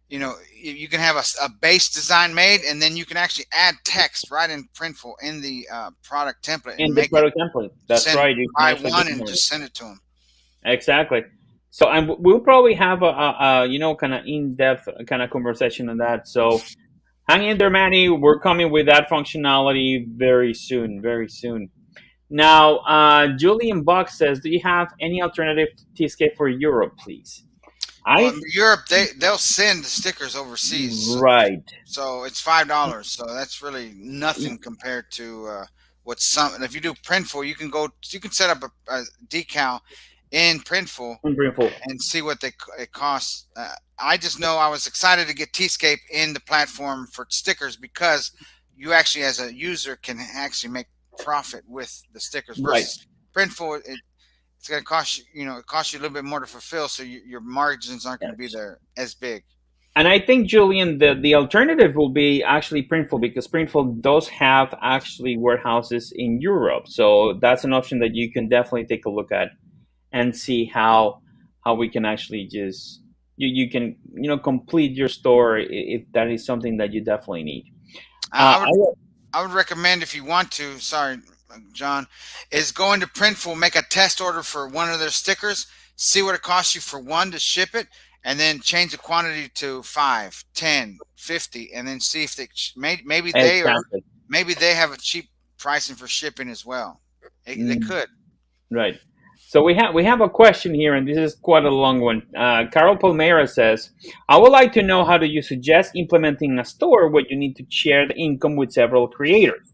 you can have a base design made, and then you can actually add text right in Printful in the product template and In the make it product template. That's send right. You can buy actually do one and more. just send it to them. Exactly. So, and we'll probably have a kind of in-depth kind of conversation on that. So, hang in there, Manny. We're coming with that functionality very soon, very soon. Now, Julian Buck says, "Do you have any alternative to TSK for Europe, please?" Well, I in Europe, they'll send the stickers overseas, right, so it's $5. So that's really nothing compared to what some. And if you do Printful, you can set up a decal in Printful unbreakable. and see what it costs. I just know I was excited to get Tscape in the platform for stickers because you actually, as a user, can actually make profit with the stickers Right. versus Printful. It's going to cost you, it costs you a little bit more to fulfill, so your margins aren't going to be Yes. there as big. And I think, Julian, the alternative will be actually Printful because Printful does have actually warehouses in Europe. So that's an option that you can definitely take a look at and see how we can actually just you can complete your store if that is something that you definitely need. I would I I would recommend, if you want to, sorry, John, is going to Printful, make a test order for one of their stickers, see what it costs you for one to ship it, and then change the quantity to 5, 10, 50, and then see if maybe they are exactly maybe they have a cheap pricing for shipping as well. They Mm, could. right. So we have a question here, and this is quite a long one. Carol Palmera says, "I would like to know how do you suggest implementing a store where you need to share the income with several creators.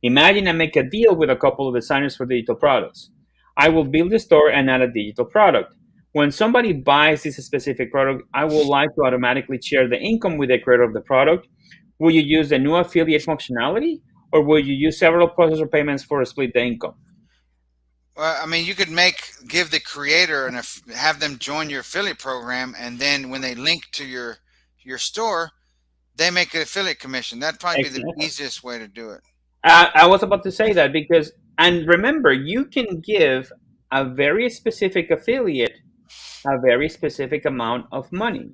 Imagine I make a deal with a couple of designers for digital products. I will build a store and add a digital product. When somebody buys this specific product, I would like to automatically share the income with the creator of the product. Will you use the new affiliate functionality, or will you use several processor payments for a split the income?" Well, I mean, you could give the creator and have them join your affiliate program, and then when they link to your store, they make an affiliate commission. That'd probably be the Exactly. easiest way to do it. I was about to say that because, and remember, you can give a very specific affiliate a very specific amount of money.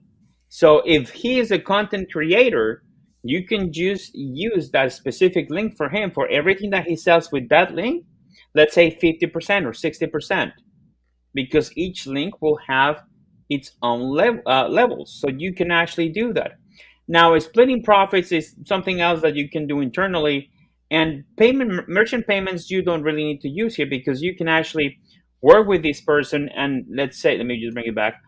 So if he is a content creator, you can just use that specific link for him for everything that he sells with that link. Let's say 50% or 60%, because each link will have its own levels. So you can actually do that. Now, splitting profits is something else that you can do internally, and merchant payments you don't really need to use here because you can actually work with this person. And let's say, let me just bring it back.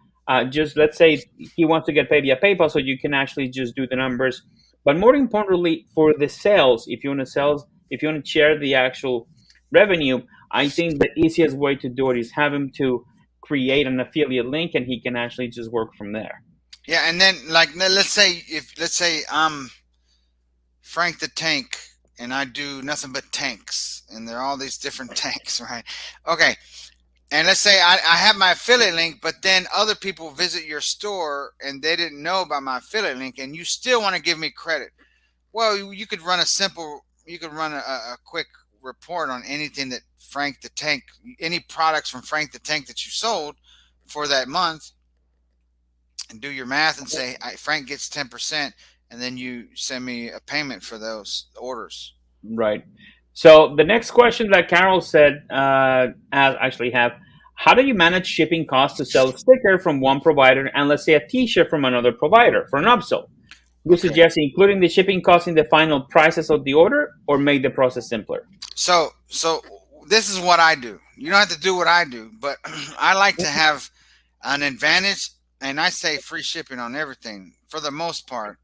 Just let's say he wants to get paid via PayPal, so you can actually just do the numbers. But more importantly, for the sales, if you want to share the actual revenue, I think the easiest way to do it is have him to create an affiliate link, and he can actually just work from there. Yeah, and then like let's say I'm Frank the Tank and I do nothing but tanks, and there are all these different tanks, right? Okay, and let's say I have my affiliate link, but then other people visit your store and they didn't know about my affiliate link, and you still want to give me credit. Well, you could run a quick report on anything that Frank the Tank, any products from Frank the Tank that you sold for that month, and do your math and say Frank gets 10%, and then you send me a payment for those orders. Right. So the next question that Carol said, actually have, how do you manage shipping costs to sell a sticker from one provider and let's say a T-shirt from another provider for an upsell? You Okay, suggest including the shipping costs in the final prices of the order, or make the process simpler? so this is what I do. You don't have to do what I do, but I like to have an advantage, and I say free shipping on everything for the most part.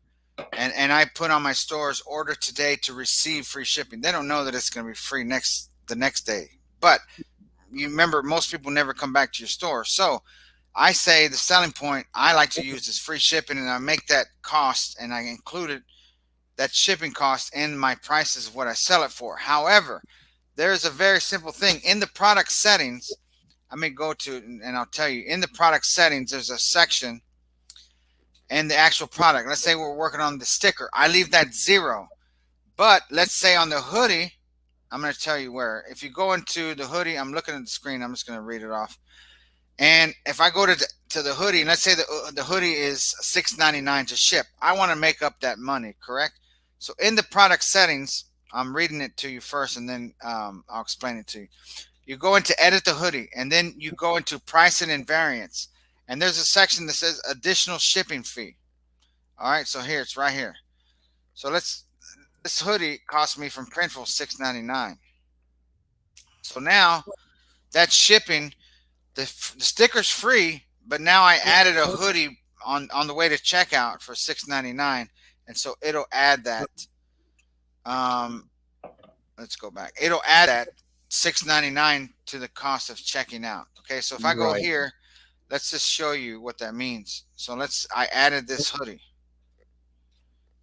And I put on my stores order today to receive free shipping. They don't know that it's going to be free the next day, but you remember most people never come back to your store. So I say the selling point I like to use is free shipping, and I make that cost, and I included that shipping cost in my prices of what I sell it for. However, there is a very simple thing in the product settings. I may go to, and I'll tell you, in the product settings, there's a section and the actual product. Let's say we're working on the sticker. I leave that 0. But let's say on the hoodie, I'm going to tell you where. If you go into the hoodie, I'm looking at the screen. I'm just going to read it off. And if I go to the hoodie, and let's say the hoodie is $6.99 to ship, I want to make up that money, correct? So in the product settings, I'm reading it to you first, and then I'll explain it to you. You go into edit the hoodie, and then you go into pricing and variance. And there's a section that says additional shipping fee. All right, so here, it's right here. So this hoodie cost me from Printful $6.99. So now that shipping, the sticker's free, but now I added a hoodie on the way to checkout for $6.99, and so it'll add that. Let's go back. It'll add that $6.99 to the cost of checking out. Okay, so if I go here, let's just show you what that means. So I added this hoodie.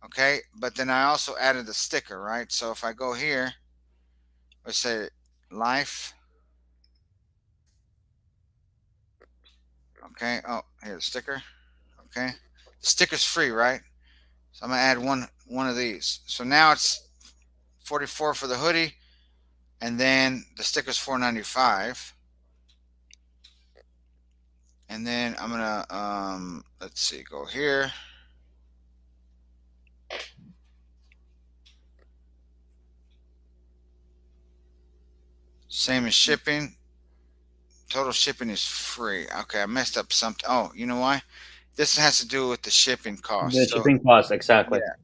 Okay, but then I also added the sticker, right? So if I go here, let's say life. Okay, oh, here's the sticker. Okay, the sticker's free, right? So I'm gonna add one of these. So now it's 44 for the hoodie, and then the sticker's $4.95. And then I'm gonna let's see, go here. Same as shipping. Total shipping is free. Okay, I messed up something. Oh, you know why? This has to do with the shipping cost. The shipping cost, exactly. Yeah.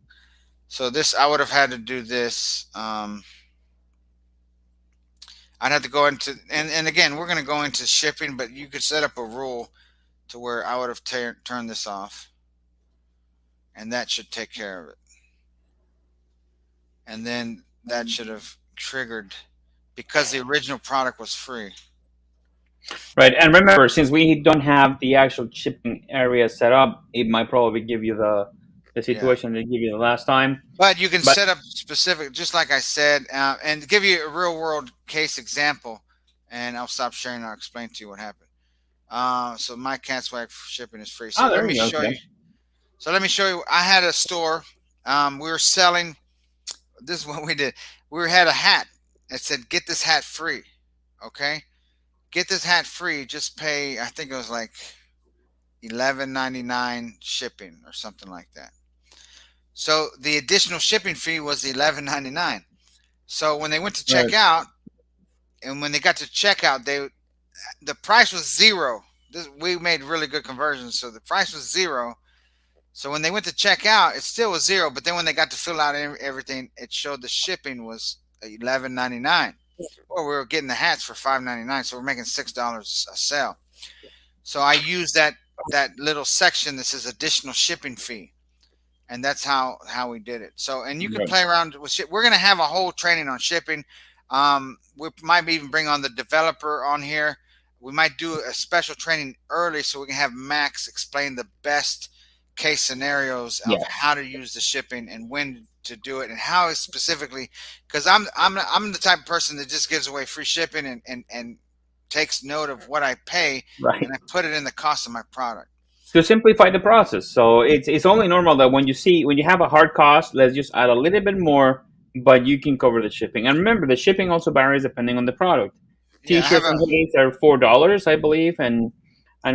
So this, I would have had to do this. I'd have to go into, and again, we're going to go into shipping, but you could set up a rule to where I would have turned this off, and that should take care of it. And then that should have triggered, because the original product was free. Right, and remember, since we don't have the actual shipping area set up, it might probably give you the situation they give you the last time. But you can set up specific, just like I said, and to give you a real world case example, and I'll stop sharing. I'll explain to you what happened. So my cat swag shipping is free. So let me show you. So let me show you. I had a store. We were selling. This is what we did. We had a hat that said, "Get this hat free." Okay, get this hat free. Just pay. I think it was like $11.99 shipping or something like that. So the additional shipping fee was $11.99. So when they went to check out, and when they got to checkout, the price was 0. We made really good conversions, so the price was 0. So when they went to check out, it still was 0. But then when they got to fill out everything, it showed the shipping was $11.99. Well, we were getting the hats for $5.99, so we're making $6 a sale. So I used that little section that says additional shipping fee. And that's how we did it. So, and you can play around with shit. We're going to have a whole training on shipping. We might even bring on the developer on here. We might do a special training early so we can have Max explain the best case scenarios of how to use the shipping and when to do it and how it's specifically, because I'm the type of person that just gives away free shipping and takes note of what I pay, and I put it in the cost of my product. To simplify the process. So it's only normal that when you have a hard cost, let's just add a little bit more, but you can cover the shipping. And remember, the shipping also varies depending on the product. T-shirts and hoodies are $4, I believe, and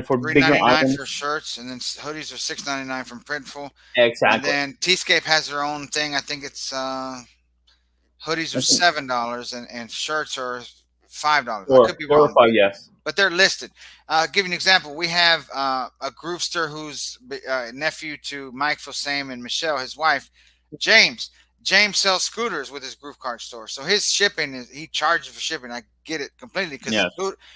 for bigger items, for shirts, and then hoodies are $6.99 from Printful. Exactly. And then T-Scape has their own thing. I think it's hoodies are $7 and shirts are $5. I could be wrong. 4 or 5, yes. But they're listed. Give you an example. We have a Groovester who's nephew to Mike Fosame and Michelle, his wife, James. James sells scooters with his GrooveKart store. So his shipping he charges for shipping. I get it completely because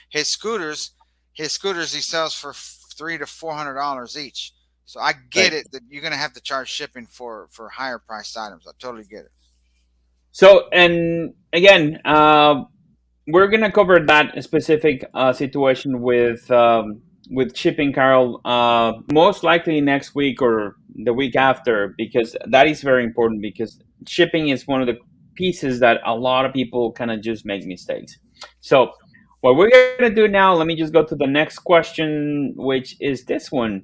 his scooters he sells for $300 to $400 each. So I get it that you're gonna have to charge shipping for higher priced items. I totally get it. So, and again, we're gonna cover that specific situation with shipping, Carol, most likely next week or the week after, because that is very important, because shipping is one of the pieces that a lot of people kind of just make mistakes. So What we're going to do now, let me just go to the next question, which is this one.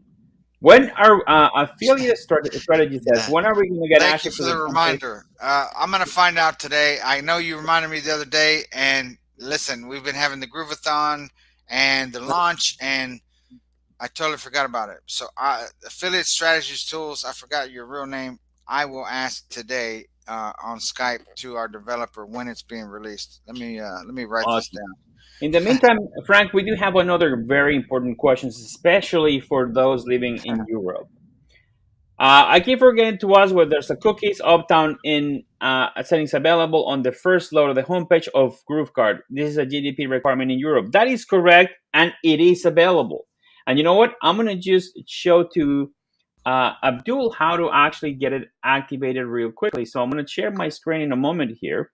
When are affiliate strategy says, Yeah. when are we going to get Thank you access for to the the template? reminder. I'm gonna find out today. I know you reminded me the other day, and listen, we've been having the Groovathon and the launch, and I totally forgot about it. So, affiliate strategies tools. I forgot your real name. I will ask today on Skype to our developer when it's being released. Let me write this Awesome. down. In the meantime, Frank, we do have another very important questions, especially for those living in Europe. I keep forgetting to ask whether there's a cookies opt-out in settings available on the first load of the homepage of GrooveKart. This is a GDP requirement in Europe. That is correct, and it is available. And you know what? I'm gonna just show to Abdul how to actually get it activated real quickly. So I'm gonna share my screen in a moment here,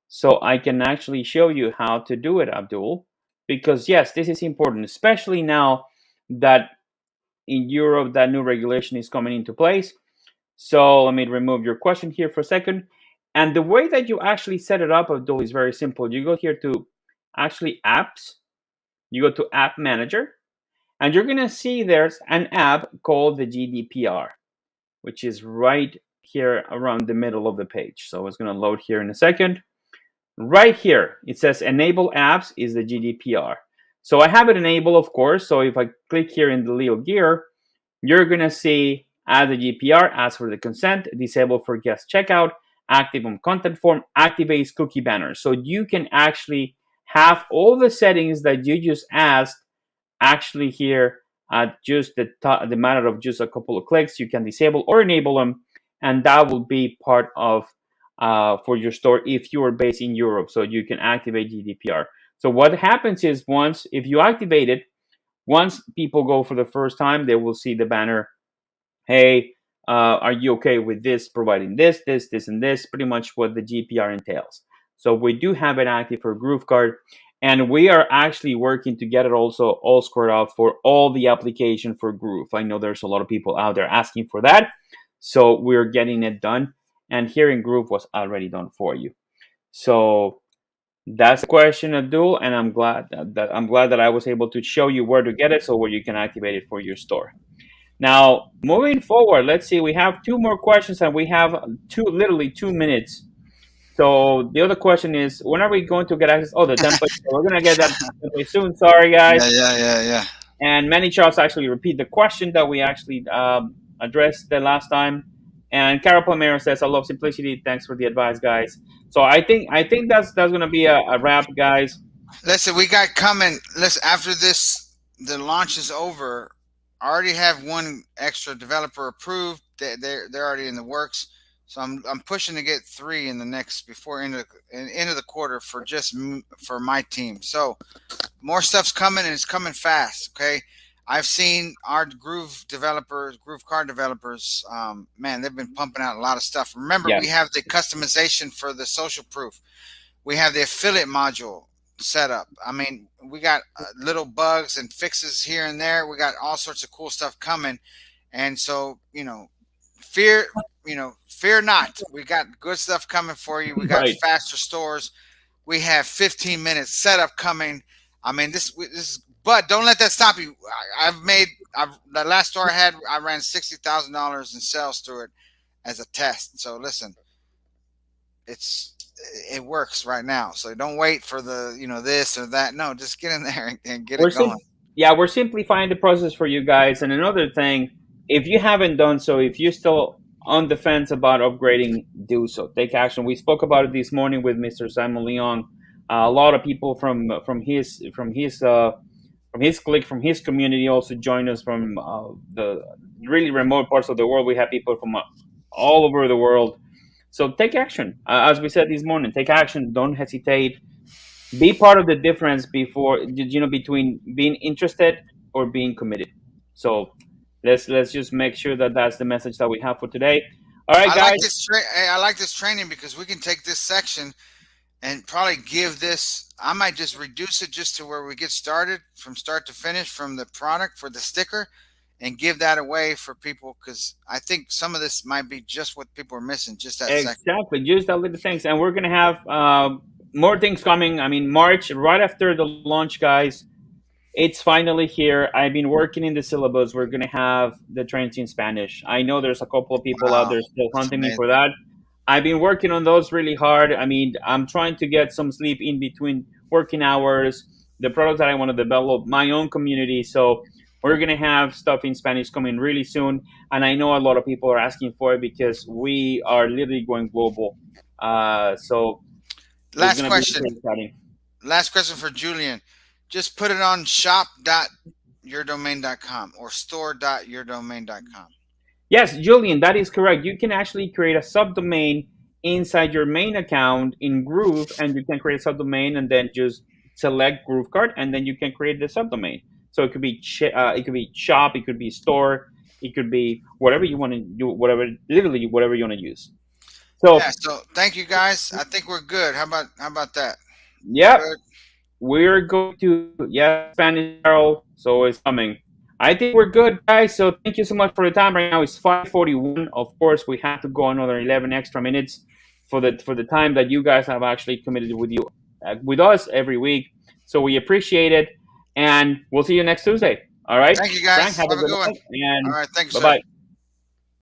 so I can actually show you how to do it, Abdul. Because yes, this is important, especially now that in Europe that new regulation is coming into place. So let me remove your question here for a second. And the way that you actually set it up, Abdul, is very simple. You go here to actually apps, you go to app manager, and you're gonna see there's an app called the GDPR, which is right here around the middle of the page. So it's gonna load here in a second. Right here, it says enable apps is the GDPR. So I have it enabled, of course. So if I click here in the little gear, you're going to see add the GDPR, ask for the consent, disable for guest checkout, active on content form, activates cookie banners. So you can actually have all the settings that you just asked actually here at just the matter of just a couple of clicks. You can disable or enable them, and that will be part of for your store if you are based in Europe. So you can activate GDPR. So what happens is once if you activate it, once people go for the first time, they will see the banner, hey, are you okay with this, providing this, and this, pretty much what the GDPR entails. So we do have it active for GrooveKart, and we are actually working to get it also all squared out for all the application for Groove. I know there's a lot of people out there asking for that, so we're getting it done. And here in Groove was already done for you. So that's the question, Abdul, and I'm glad that I was able to show you where to get it, so where you can activate it for your store. Now, moving forward, let's see. We have two more questions, and we have literally 2 minutes. So the other question is, when are we going to get access? Oh, the template. So we're gonna get that template soon. Sorry, Yeah, guys. yeah, yeah, yeah. And many Charles actually repeat the question that we actually addressed the last time. And Carol Palmero says, "I love simplicity. Thanks for the advice, guys." So I think that's gonna be a wrap, guys. Listen, we got coming. Listen, after this, the launch is over. I already have one extra developer approved. They're already in the works. So I'm pushing to get three in the next before end of the quarter for for my team. So more stuff's coming and it's coming fast. Okay, I've seen our GrooveCart developers. Man, they've been pumping out a lot of stuff. Remember, we Yes, have the customization for the social proof. We have the affiliate module set up. I mean, we got little bugs and fixes here and there. We got all sorts of cool stuff coming, and so fear, fear not. We got good stuff coming for you. We got right. faster stores. We have 15 minutes setup coming. I mean, this is. But don't let that stop you. The last store I had, I ran $60,000 in sales through it as a test. So listen, it's it works right now. So don't wait for this or that. No, just get in there and get We're it going. sim- yeah, we're simplifying the process for you guys. And another thing, if you haven't done so, if you're still on the fence about upgrading, do so. Take action. We spoke about it this morning with Mr. Simon Leong. A lot of people from his clique, from his community, also joined us from the really remote parts of the world. We have people from all over the world. So take action. As we said this morning, take action. Don't hesitate, be part of the difference between being interested or being committed. So let's just make sure that that's the message that we have for today. All right, I like guys. I like this training because we can take this section and probably give this. I might just reduce it just to where we get started from start to finish from the product for the sticker, and give that away for people because I think some of this might be just what people are missing, just that section. Exactly, just that little things, and we're gonna have more things coming. I mean, March, right after the launch, guys, it's finally here. I've been working in the syllabus. We're going to have the trains in Spanish. I know there's a couple of people out Wow, there still that's hunting me amazing. for that. I've been working on those really hard. I mean, I'm trying to get some sleep in between working hours, the products that I want to develop, my own community. So we're going to have stuff in Spanish coming really soon. And I know a lot of people are asking for it because we are literally going global. So it's Last going to be question. pretty exciting. Last question for Julian. Just put it on shop.yourdomain.com or store.yourdomain.com. Yes, Julian, that is correct. You can actually create a subdomain inside your main account in Groove, and you can create a subdomain and then just select GrooveKart, and then you can create the subdomain. So it could be shop, it could be store, it could be whatever you want to do, whatever literally whatever you want to use. Yeah, So so thank you guys. I think we're good. How about that? We're yeah, good. we're going to, yes, Spanish Carol, so it's coming. I think we're good, guys. So thank you so much for the time. Right now it's 5:41. Of course, we have to go another 11 extra minutes for the time that you guys have actually committed with us every week. So we appreciate it, and we'll see you next Tuesday. All right, Thank you Frank, guys. have a Have a good good one. night, All and right, thank you, bye sir. bye.